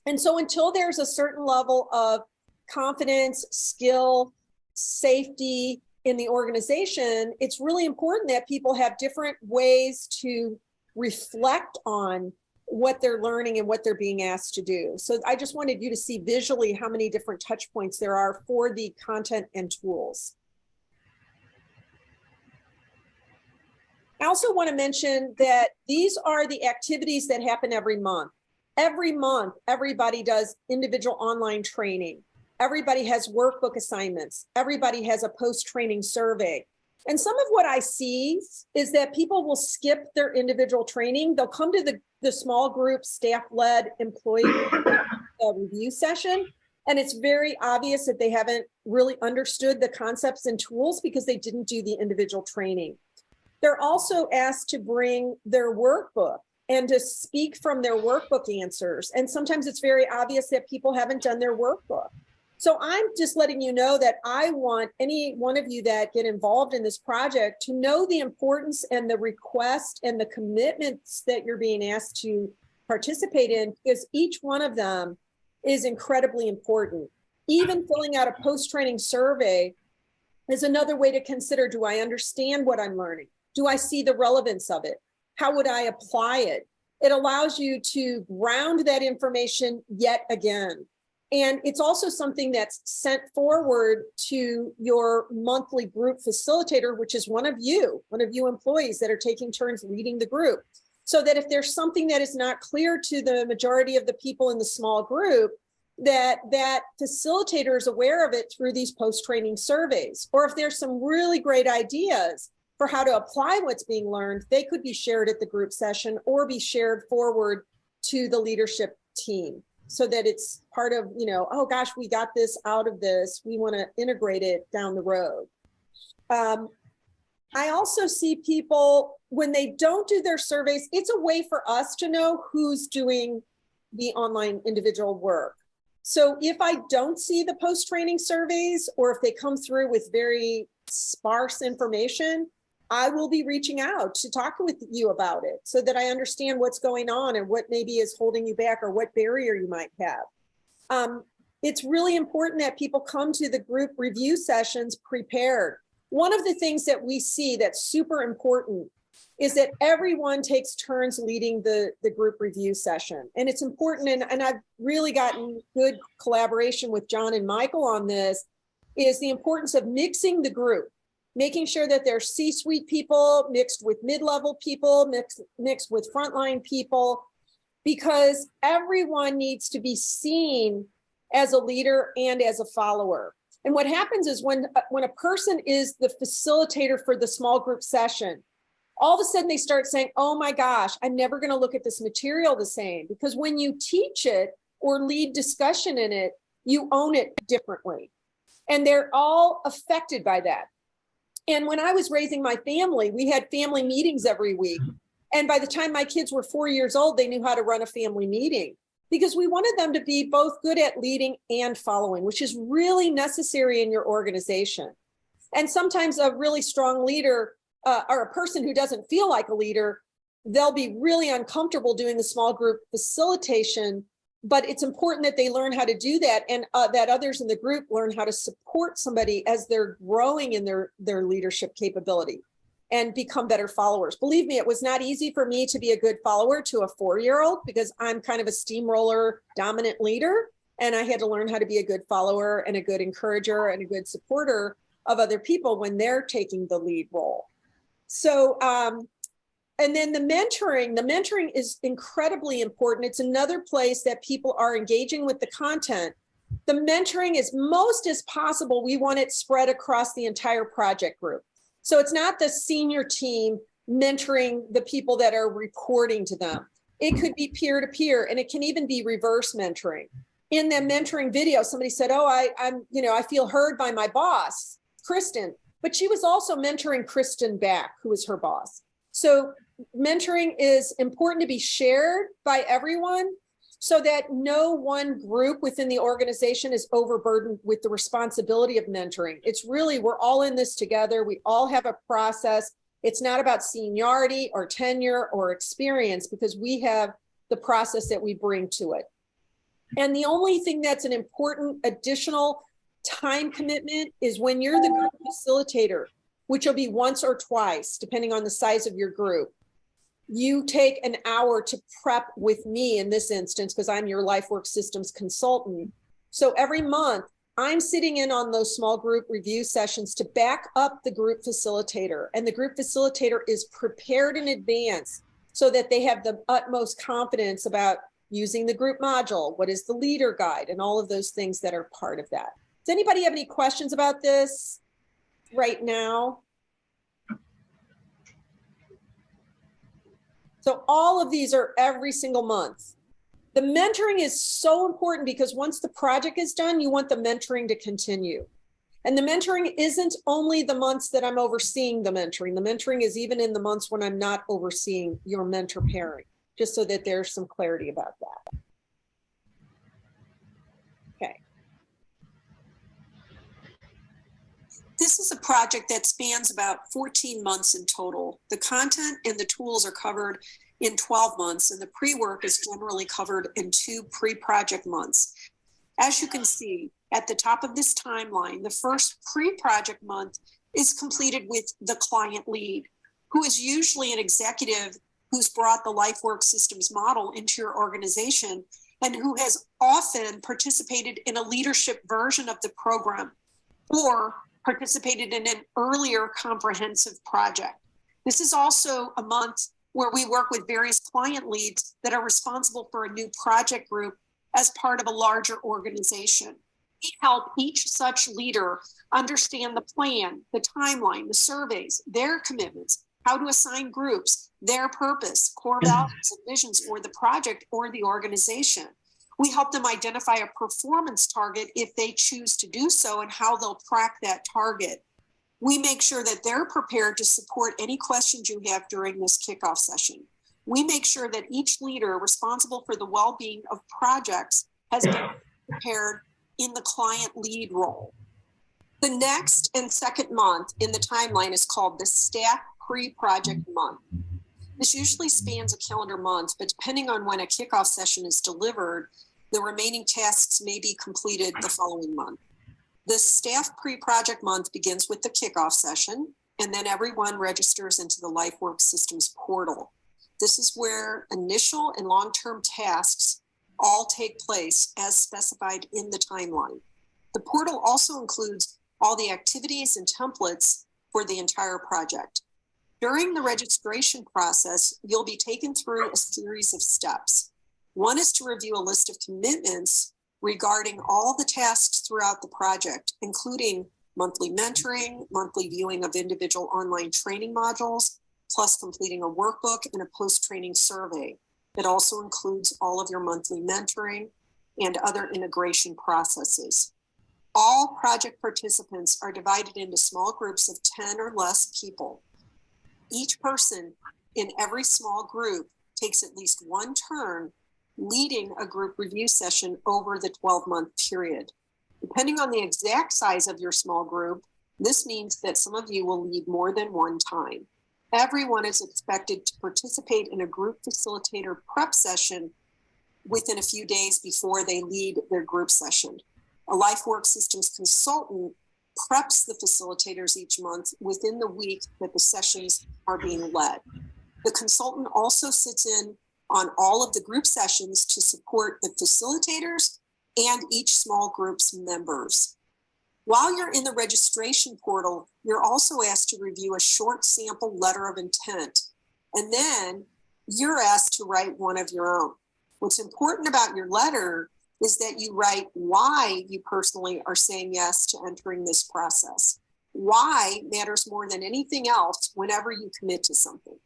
And so until there's a certain level of confidence, skill, safety in the organization, it's really important that people have different ways to reflect on what they're learning and what they're being asked to do. So I just wanted you to see visually how many different touch points there are for the content and tools. I also want to mention that these are the activities that happen every month. Every month, everybody does individual online training. Everybody has workbook assignments. Everybody has a post-training survey. And some of what I see is that people will skip their individual training. They'll come to the small group staff-led employee review session. And it's very obvious that they haven't really understood the concepts and tools because they didn't do the individual training. They're also asked to bring their workbook and to speak from their workbook answers. And sometimes it's very obvious that people haven't done their workbook. So I'm just letting you know that I want any one of you that get involved in this project to know the importance and the request and the commitments that you're being asked to participate in, because each one of them is incredibly important. Even filling out a post-training survey is another way to consider, do I understand what I'm learning? Do I see the relevance of it? How would I apply it? It allows you to ground that information yet again. And it's also something that's sent forward to your monthly group facilitator, which is one of you employees that are taking turns leading the group. So that if there's something that is not clear to the majority of the people in the small group, that facilitator is aware of it through these post-training surveys. Or if there's some really great ideas for how to apply what's being learned, they could be shared at the group session or be shared forward to the leadership team, so that it's part of, oh gosh, we got this out of this, we want to integrate it down the road. I also see people, when they don't do their surveys, it's a way for us to know who's doing the online individual work. So if I don't see the post-training surveys, or if they come through with very sparse information, I will be reaching out to talk with you about it so that I understand what's going on and what maybe is holding you back or what barrier you might have. It's really important that people come to the group review sessions prepared. One of the things that we see that's super important is that everyone takes turns leading the group review session. And it's important, and I've really gotten good collaboration with John and Michael on this, is the importance of mixing the group, making sure that there's C-suite people mixed with mid-level people, mixed with frontline people, because everyone needs to be seen as a leader and as a follower. And what happens is when a person is the facilitator for the small group session, all of a sudden they start saying, oh my gosh, I'm never going to look at this material the same. Because when you teach it or lead discussion in it, you own it differently. And they're all affected by that. And when I was raising my family, we had family meetings every week. And by the time my kids were 4 years old, they knew how to run a family meeting, because we wanted them to be both good at leading and following, which is really necessary in your organization. And sometimes a really strong leader or a person who doesn't feel like a leader, they'll be really uncomfortable doing the small group facilitation, but it's important that they learn how to do that, and that others in the group learn how to support somebody as they're growing in their leadership capability and become better followers. Believe me, it was not easy for me to be a good follower to a 4-year-old, because I'm kind of a steamroller dominant leader, and I had to learn how to be a good follower and a good encourager and a good supporter of other people when they're taking the lead role. So, and then the mentoring is incredibly important. It's another place that people are engaging with the content. The mentoring, as most as possible, we want it spread across the entire project group. So it's not the senior team mentoring the people that are reporting to them. It could be peer-to-peer, and it can even be reverse mentoring. In the mentoring video, somebody said, oh, I feel heard by my boss, Kristen, but she was also mentoring Kristen back, who was her boss. So mentoring is important to be shared by everyone, so that no one group within the organization is overburdened with the responsibility of mentoring. It's really, we're all in this together. We all have a process. It's not about seniority or tenure or experience, because we have the process that we bring to it. And the only thing that's an important additional time commitment is when you're the group facilitator, which will be once or twice, depending on the size of your group. You take an hour to prep with me in this instance, because I'm your Lifework systems consultant. So every month I'm sitting in on those small group review sessions to back up the group facilitator. And the group facilitator is prepared in advance so that they have the utmost confidence about using the group module, what is the leader guide, and all of those things that are part of that. Does anybody have any questions about this right now? So all of these are every single month. The mentoring is so important, because once the project is done, you want the mentoring to continue. And the mentoring isn't only the months that I'm overseeing the mentoring. The mentoring is even in the months when I'm not overseeing your mentor pairing, just so that there's some clarity about that. Okay. This is a project that spans about 14 months in total. The content and the tools are covered in 12 months, and the pre-work is generally covered in 2 pre-project months. As you can see, at the top of this timeline, the first pre-project month is completed with the client lead, who is usually an executive who's brought the Lifework systems model into your organization and who has often participated in a leadership version of the program or participated in an earlier comprehensive project. This is also a month where we work with various client leads that are responsible for a new project group as part of a larger organization. We help each such leader understand the plan, the timeline, the surveys, their commitments, how to assign groups, their purpose, core values and visions for the project or the organization. We help them identify a performance target if they choose to do so and how they'll track that target. We make sure that they're prepared to support any questions you have during this kickoff session. We make sure that each leader responsible for the well-being of projects has been prepared in the client lead role. The next and second month in the timeline is called the staff pre-project month. This usually spans a calendar month, but depending on when a kickoff session is delivered, the remaining tasks may be completed the following month. The staff pre-project month begins with the kickoff session, and then everyone registers into the Lifework systems portal. This is where initial and long-term tasks all take place as specified in the timeline. The portal also includes all the activities and templates for the entire project. During the registration process, you'll be taken through a series of steps. One is to review a list of commitments regarding all the tasks throughout the project, including monthly mentoring, monthly viewing of individual online training modules, plus completing a workbook and a post-training survey. It also includes all of your monthly mentoring and other integration processes. All project participants are divided into small groups of 10 or less people. Each person in every small group takes at least one turn leading a group review session over the 12-month period. Depending on the exact size of your small group, this means that some of you will lead more than one time. Everyone is expected to participate in a group facilitator prep session within a few days before they lead their group session. A Lifework systems consultant preps the facilitators each month within the week that the sessions are being led. The consultant also sits in on all of the group sessions to support the facilitators and each small group's members. While you're in the registration portal, you're also asked to review a short sample letter of intent, and then you're asked to write one of your own. What's important about your letter is that you write why you personally are saying yes to entering this process. Why matters more than anything else whenever you commit to something.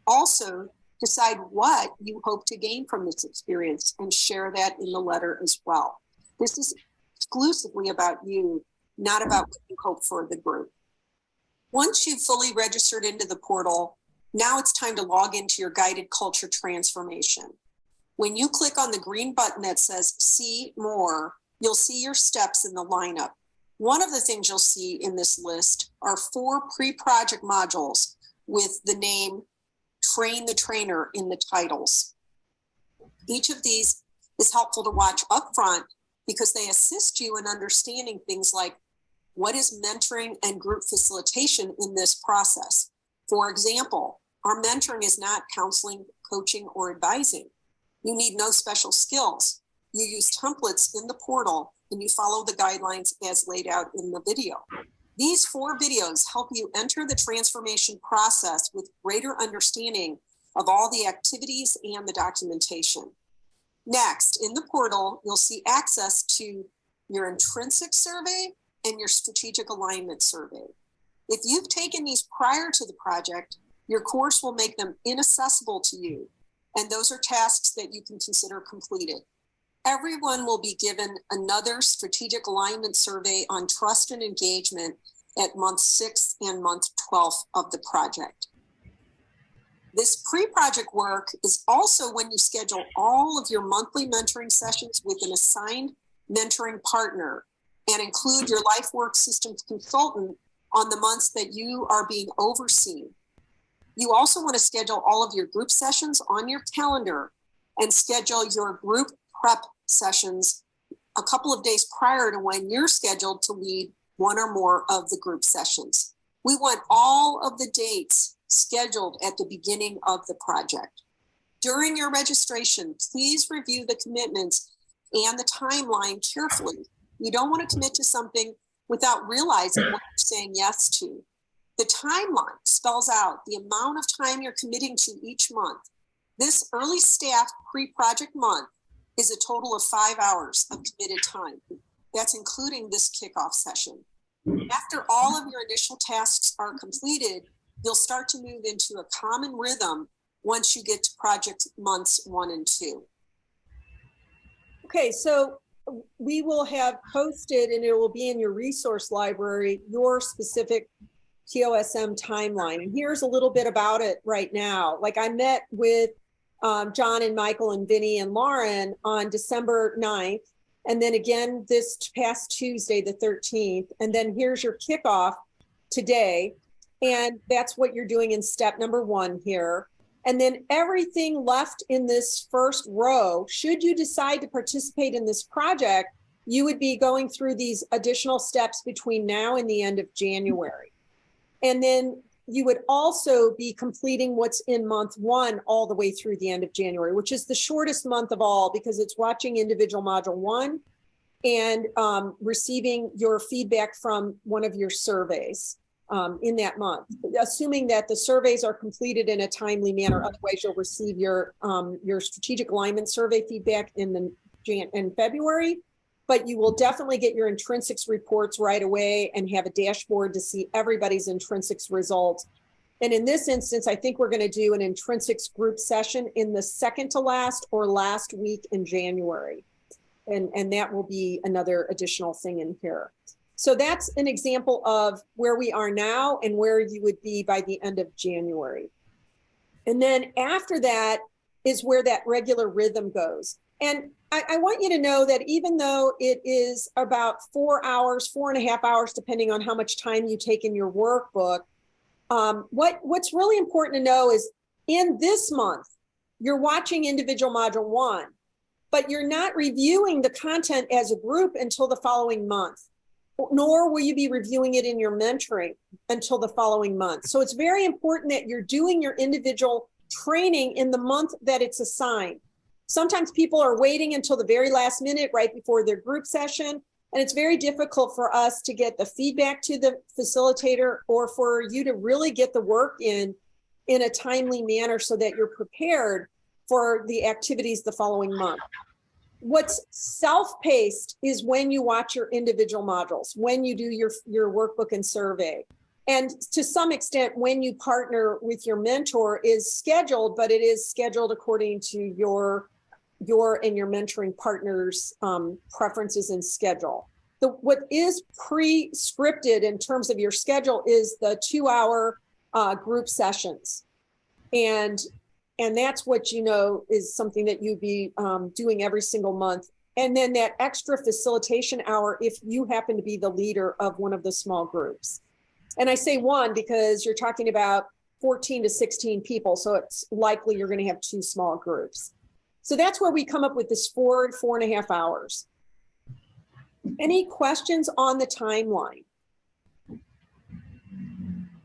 Also, decide what you hope to gain from this experience and share that in the letter as well. This is exclusively about you, not about what you hope for the group. Once you've fully registered into the portal, now it's time to log into your guided culture transformation. When you click on the green button that says See More, you'll see your steps in the lineup. One of the things you'll see in this list are 4 pre-project modules with the name Train the Trainer in the titles. Each of these is helpful to watch up front because they assist you in understanding things like what is mentoring and group facilitation in this process. For example, our mentoring is not counseling, coaching, or advising. You need no special skills. You use templates in the portal and you follow the guidelines as laid out in the video. These 4 videos help you enter the transformation process with greater understanding of all the activities and the documentation. Next, in the portal, you'll see access to your intrinsic survey and your strategic alignment survey. If you've taken these prior to the project, your course will make them inaccessible to you, and those are tasks that you can consider completed. Everyone will be given another strategic alignment survey on trust and engagement at month 6 and month 12 of the project. This pre-project work is also when you schedule all of your monthly mentoring sessions with an assigned mentoring partner and include your Lifework systems consultant on the months that you are being overseen. You also want to schedule all of your group sessions on your calendar and schedule your group prep sessions a couple of days prior to when you're scheduled to lead one or more of the group sessions. We want all of the dates scheduled at the beginning of the project. During your registration, please review the commitments and the timeline carefully. You don't want to commit to something without realizing what you're saying yes to. The timeline spells out the amount of time you're committing to each month. This early staff pre-project month is a total of 5 hours of committed time. That's including this kickoff session. After all of your initial tasks are completed, you'll start to move into a common rhythm once you get to project months 1 and 2. Okay, so we will have posted, and it will be in your resource library, your specific TOSM timeline. And here's a little bit about it right now. Like, I met with John and Michael and Vinny and Lauren on December 9th. And then again, this past Tuesday, the 13th. And then here's your kickoff today. And that's what you're doing in step number 1 here. And then everything left in this first row, should you decide to participate in this project, you would be going through these additional steps between now and the end of January. And then you would also be completing what's in month 1 all the way through the end of January, which is the shortest month of all because it's watching individual module 1 and receiving your feedback from one of your surveys in that month, assuming that the surveys are completed in a timely manner. Otherwise, you'll receive your strategic alignment survey feedback in February. But you will definitely get your intrinsics reports right away and have a dashboard to see everybody's intrinsics results. And in this instance, I think we're going to do an intrinsics group session in the second to last or last week in January. And that will be another additional thing in here. So that's an example of where we are now and where you would be by the end of January. And then after that is where that regular rhythm goes. And I want you to know that even though it is about 4 hours, 4.5 hours, depending on how much time you take in your workbook, what's really important to know is in this month, you're watching individual module 1, but you're not reviewing the content as a group until the following month, nor will you be reviewing it in your mentoring until the following month. So it's very important that you're doing your individual training in the month that it's assigned. Sometimes people are waiting until the very last minute right before their group session, and it's very difficult for us to get the feedback to the facilitator or for you to really get the work in a timely manner so that you're prepared for the activities the following month. What's self-paced is when you watch your individual modules, when you do your workbook and survey. And to some extent, when you partner with your mentor is scheduled, but it is scheduled according to your and your mentoring partner's preferences and schedule. What is pre-scripted in terms of your schedule is the 2-hour group sessions. And that's what you know is something that you'd be doing every single month. And then that extra facilitation hour if you happen to be the leader of one of the small groups. And I say one because you're talking about 14 to 16 people, so it's likely you're going to have 2 small groups. So that's where we come up with this 4.5 hours. Any questions on the timeline?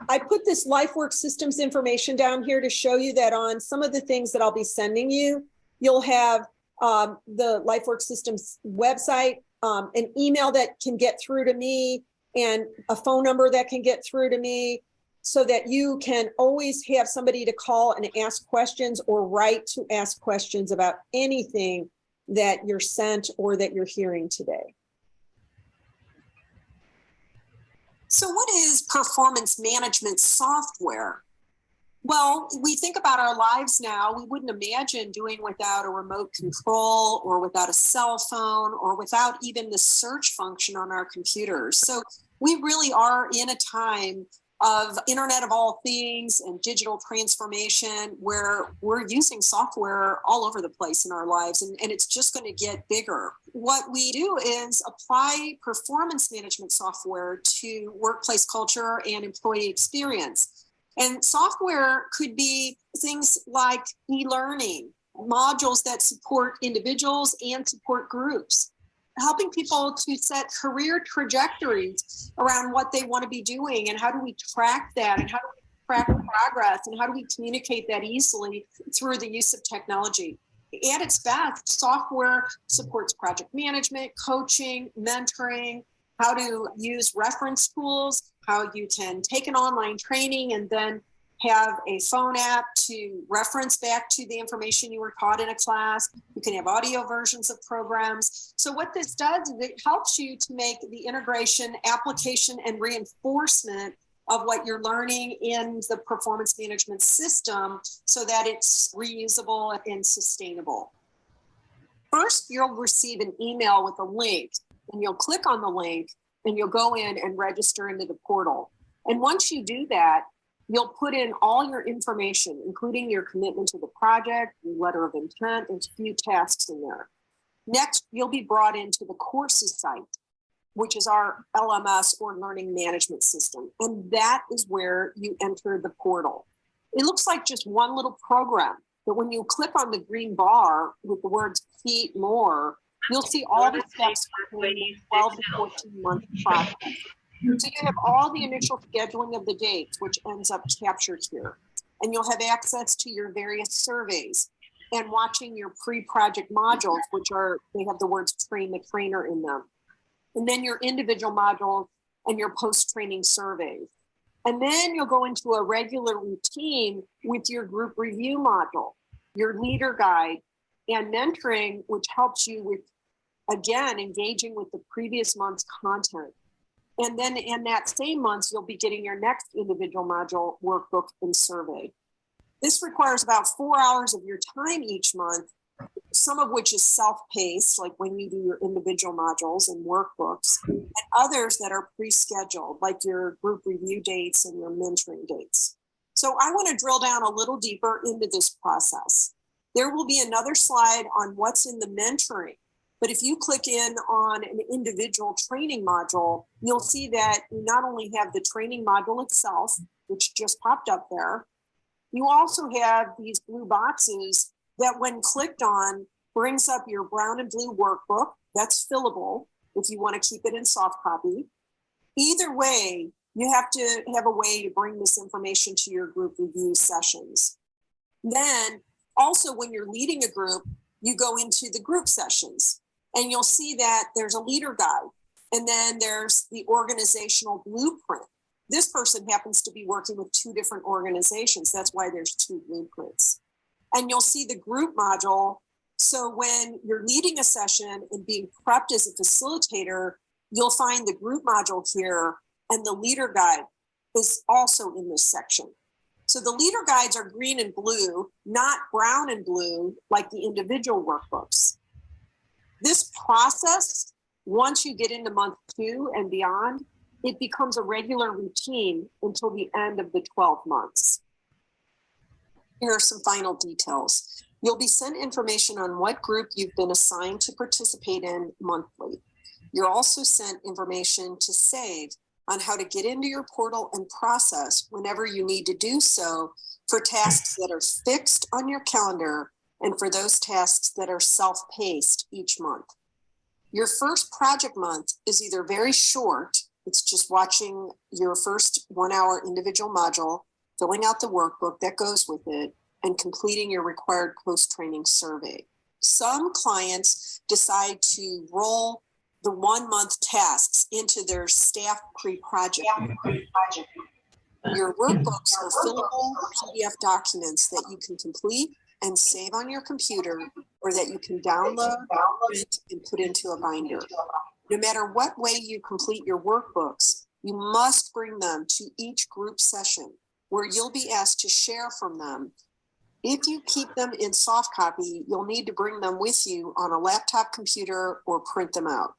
I put this Lifework systems information down here to show you that on some of the things that I'll be sending you, you'll have the Lifework systems website, an email that can get through to me, and a phone number that can get through to me, so that you can always have somebody to call and ask questions or write to ask questions about anything that you're sent or that you're hearing today. So what is performance management software? Well, we think about our lives now, we wouldn't imagine doing without a remote control or without a cell phone or without even the search function on our computers. So we really are in a time of Internet of all things and digital transformation, where we're using software all over the place in our lives, and it's just going to get bigger. What we do is apply performance management software to workplace culture and employee experience. And software could be things like e-learning, modules that support individuals and support groups, helping people to set career trajectories around what they want to be doing and how do we track that and how do we track progress and how do we communicate that easily through the use of technology. At its best, software supports project management, coaching, mentoring, how to use reference tools, how you can take an online training and then have a phone app to reference back to the information you were taught in a class. You can have audio versions of programs. So what this does is it helps you to make the integration, application, and reinforcement of what you're learning in the performance management system so that it's reusable and sustainable. First, you'll receive an email with a link, and you'll click on the link and you'll go in and register into the portal. And once you do that, you'll put in all your information, including your commitment to the project, your letter of intent, there's a few tasks in there. Next, you'll be brought into the courses site, which is our LMS or learning management system. And that is where you enter the portal. It looks like just one little program, but when you click on the green bar with the words "Keep More," you'll see all the steps for the 12 to 14 month process. So you have all the initial scheduling of the dates, which ends up captured here. And you'll have access to your various surveys and watching your pre-project modules, they have the words "train the trainer" in them. And then your individual modules and your post-training surveys. And then you'll go into a regular routine with your group review module, your leader guide, and mentoring, which helps you with, again, engaging with the previous month's content. And then in that same month, you'll be getting your next individual module, workbook, and survey. This requires about 4 hours of your time each month, some of which is self-paced, like when you do your individual modules and workbooks, and others that are pre-scheduled, like your group review dates and your mentoring dates. So I want to drill down a little deeper into this process. There will be another slide on what's in the mentoring. But if you click in on an individual training module, you'll see that you not only have the training module itself, which just popped up there, you also have these blue boxes that when clicked on brings up your brown and blue workbook. That's fillable if you want to keep it in soft copy. Either way, you have to have a way to bring this information to your group review sessions. Then also when you're leading a group, you go into the group sessions. And you'll see that there's a leader guide, and then there's the organizational blueprint. This person happens to be working with 2 different organizations. That's why there's 2 blueprints. And you'll see the group module. So when you're leading a session and being prepped as a facilitator, you'll find the group module here, and the leader guide is also in this section. So the leader guides are green and blue, not brown and blue like the individual workbooks. This process, once you get into month 2 and beyond, it becomes a regular routine until the end of the 12 months. Here are some final details. You'll be sent information on what group you've been assigned to participate in monthly. You're also sent information to save on how to get into your portal and process whenever you need to do so for tasks that are fixed on your calendar and for those tasks that are self-paced each month. Your first project month is either very short, it's just watching your first 1 hour individual module, filling out the workbook that goes with it, and completing your required post-training survey. Some clients decide to roll the 1 month tasks into their staff pre-project. Your workbooks are fillable PDF documents that you can complete and save on your computer, or that you can download, print, and put into a binder. No matter what way you complete your workbooks, you must bring them to each group session where you'll be asked to share from them. If you keep them in soft copy, you'll need to bring them with you on a laptop computer or print them out.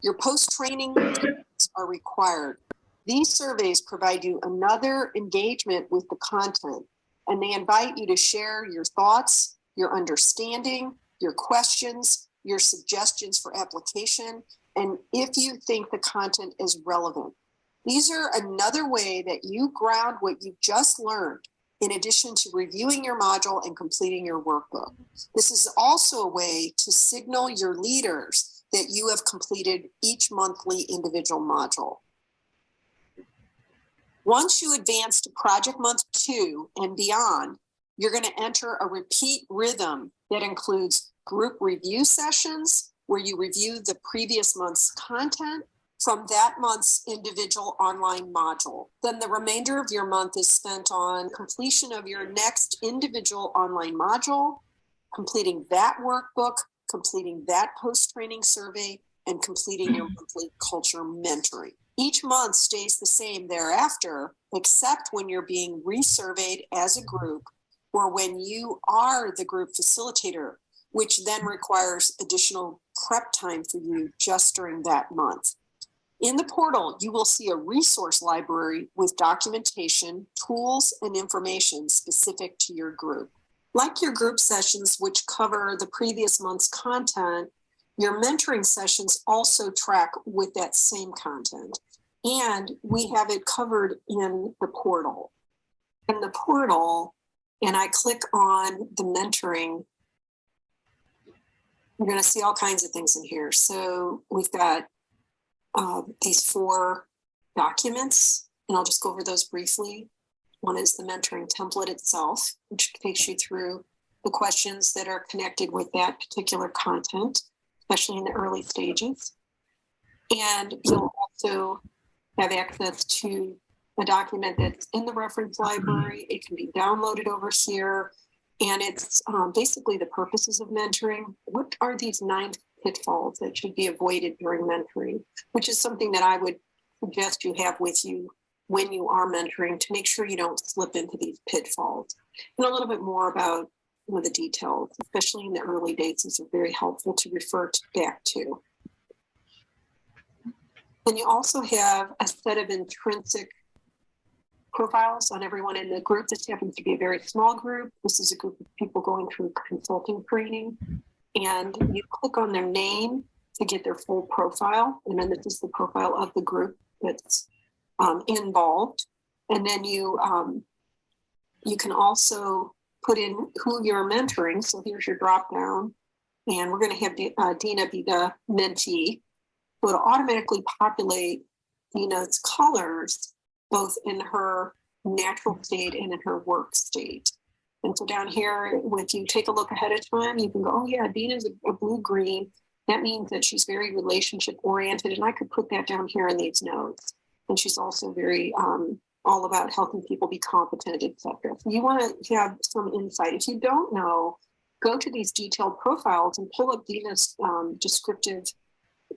Your post-training are required. These surveys provide you another engagement with the content, and they invite you to share your thoughts, your understanding, your questions, your suggestions for application, and if you think the content is relevant. These are another way that you ground what you've just learned, in addition to reviewing your module and completing your workbook. This is also a way to signal your leaders that you have completed each monthly individual module. Once you advance to project month 2 and beyond, you're going to enter a repeat rhythm that includes group review sessions where you review the previous month's content from that month's individual online module. Then the remainder of your month is spent on completion of your next individual online module, completing that workbook, completing that post-training survey, and completing your monthly culture mentoring. Each month stays the same thereafter, except when you're being resurveyed as a group or when you are the group facilitator, which then requires additional prep time for you just during that month. In the portal, you will see a resource library with documentation, tools, and information specific to your group. Like your group sessions, which cover the previous month's content, your mentoring sessions also track with that same content. And we have it covered in the portal. In the portal, and I click on the mentoring, you're going to see all kinds of things in here. So we've got these 4 documents, and I'll just go over those briefly. One is the mentoring template itself, which takes you through the questions that are connected with that particular content, especially in the early stages. And you'll also have access to a document that's in the reference library. It can be downloaded over here. And it's basically the purposes of mentoring. What are these 9 pitfalls that should be avoided during mentoring, which is something that I would suggest you have with you when you are mentoring to make sure you don't slip into these pitfalls. And a little bit more about some of the details, especially in the early days, these are very helpful to refer back to. And you also have a set of intrinsic profiles on everyone in the group. This happens to be a very small group. This is a group of people going through consulting training. And you click on their name to get their full profile. And then this is the profile of the group that's involved. And then you can also put in who you're mentoring. So here's your drop down. And we're going to have Dina be the mentee. So it'll automatically populate Dina's colors, both in her natural state and in her work state. And so down here, if you take a look ahead of time, you can go, oh yeah, Dina's a blue-green. That means that she's very relationship oriented. And I could put that down here in these notes. And she's also very all about helping people be competent, etc. So you want to have some insight. If you don't know, go to these detailed profiles and pull up Dina's descriptive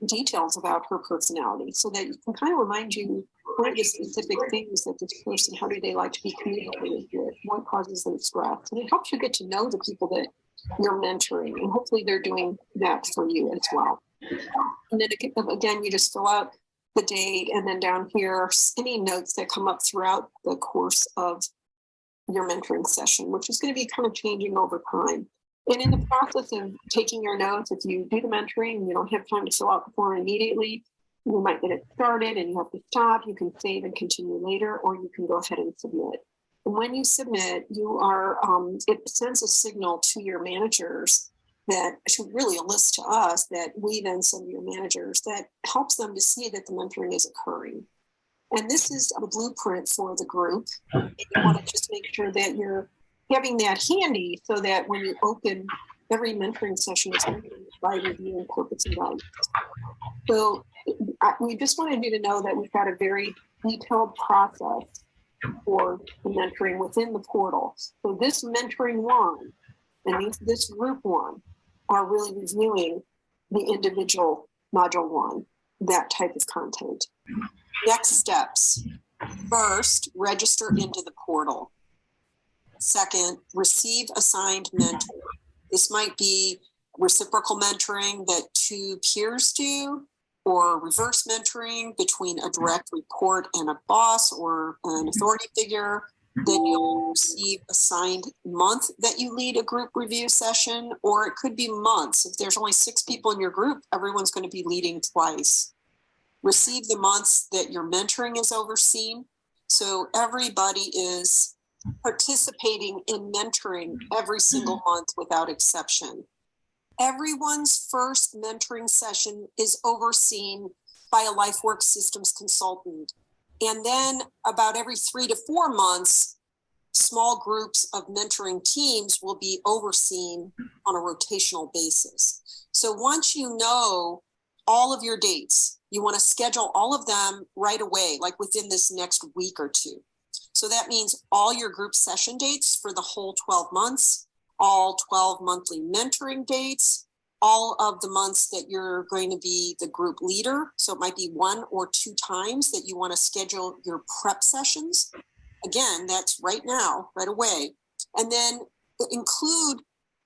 details about her personality so that you can kind of remind you what are the specific things that this person, how do they like to be communicated with, what causes them stress. And it helps you get to know the people that you're mentoring, and hopefully they're doing that for you as well. And then again, you just fill out the date, and then down here, any notes that come up throughout the course of your mentoring session, which is going to be kind of changing over time. And in the process of taking your notes, if you do the mentoring and you don't have time to fill out the form immediately, you might get it started and you have to stop. You can save and continue later, or you can go ahead and submit. And when you submit, you are it sends a signal to your managers that, really a list to us that we then send to your managers that helps them to see that the mentoring is occurring. And this is a blueprint for the group. You want to just make sure that you're having that handy so that when you open every mentoring session, it's by reviewing purpose and values. So we just wanted you to know that we've got a very detailed process for the mentoring within the portal. So this mentoring one and this group one are really reviewing the individual module one, that type of content. Next steps. First, register into the portal. Second, receive assigned mentor. This might be reciprocal mentoring that 2 peers do. or reverse mentoring between a direct report and a boss or an authority figure, then you'll receive a signed month that you lead a group review session, or it could be months. If there's only 6 people in your group, everyone's going to be leading twice. Receive the months that your mentoring is overseen. So everybody is participating in mentoring every single month without exception. Everyone's first mentoring session is overseen by a Lifework systems consultant. And then about every 3 to 4 months, small groups of mentoring teams will be overseen on a rotational basis. So once you know all of your dates, you want to schedule all of them right away, like within this next week or 2. So that means all your group session dates for the whole 12 months, all 12 monthly mentoring dates, all of the months that you're going to be the group leader. So it might be 1 or 2 times that you want to schedule your prep sessions. Again, that's right now, right away. And then include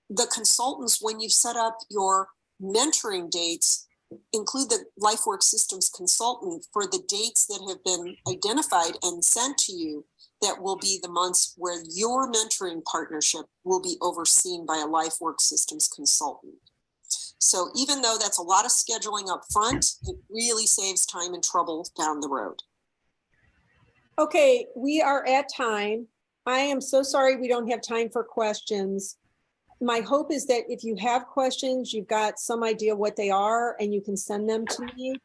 the consultants when you've set up your mentoring dates, include the Lifework systems consultant for the dates that have been identified and sent to you that will be the months where your mentoring partnership will be overseen by a Lifework systems consultant. So even though that's a lot of scheduling up front, it really saves time and trouble down the road. Okay, we are at time. I am so sorry we don't have time for questions. My hope is that if you have questions, you've got some idea what they are and you can send them to me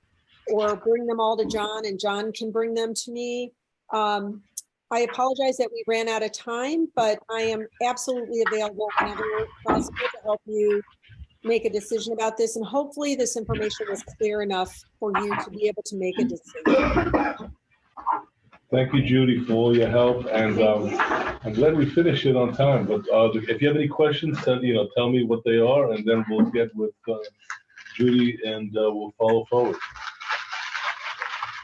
or bring them all to John and John can bring them to me. I apologize that we ran out of time, but I am absolutely available whenever possible to help you make a decision about this. And hopefully this information was clear enough for you to be able to make a decision. Thank you, Judy, for all your help, and I'm glad we finished it on time. But if you have any questions, tell me what they are, and then we'll get with Judy and we'll follow forward.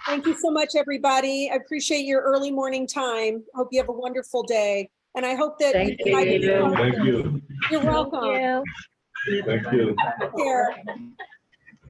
Thank you so much, everybody. I appreciate your early morning time. Hope you have a wonderful day, and I hope that Thank you. Thank you. You're welcome. Thank you. Thank you. Take care.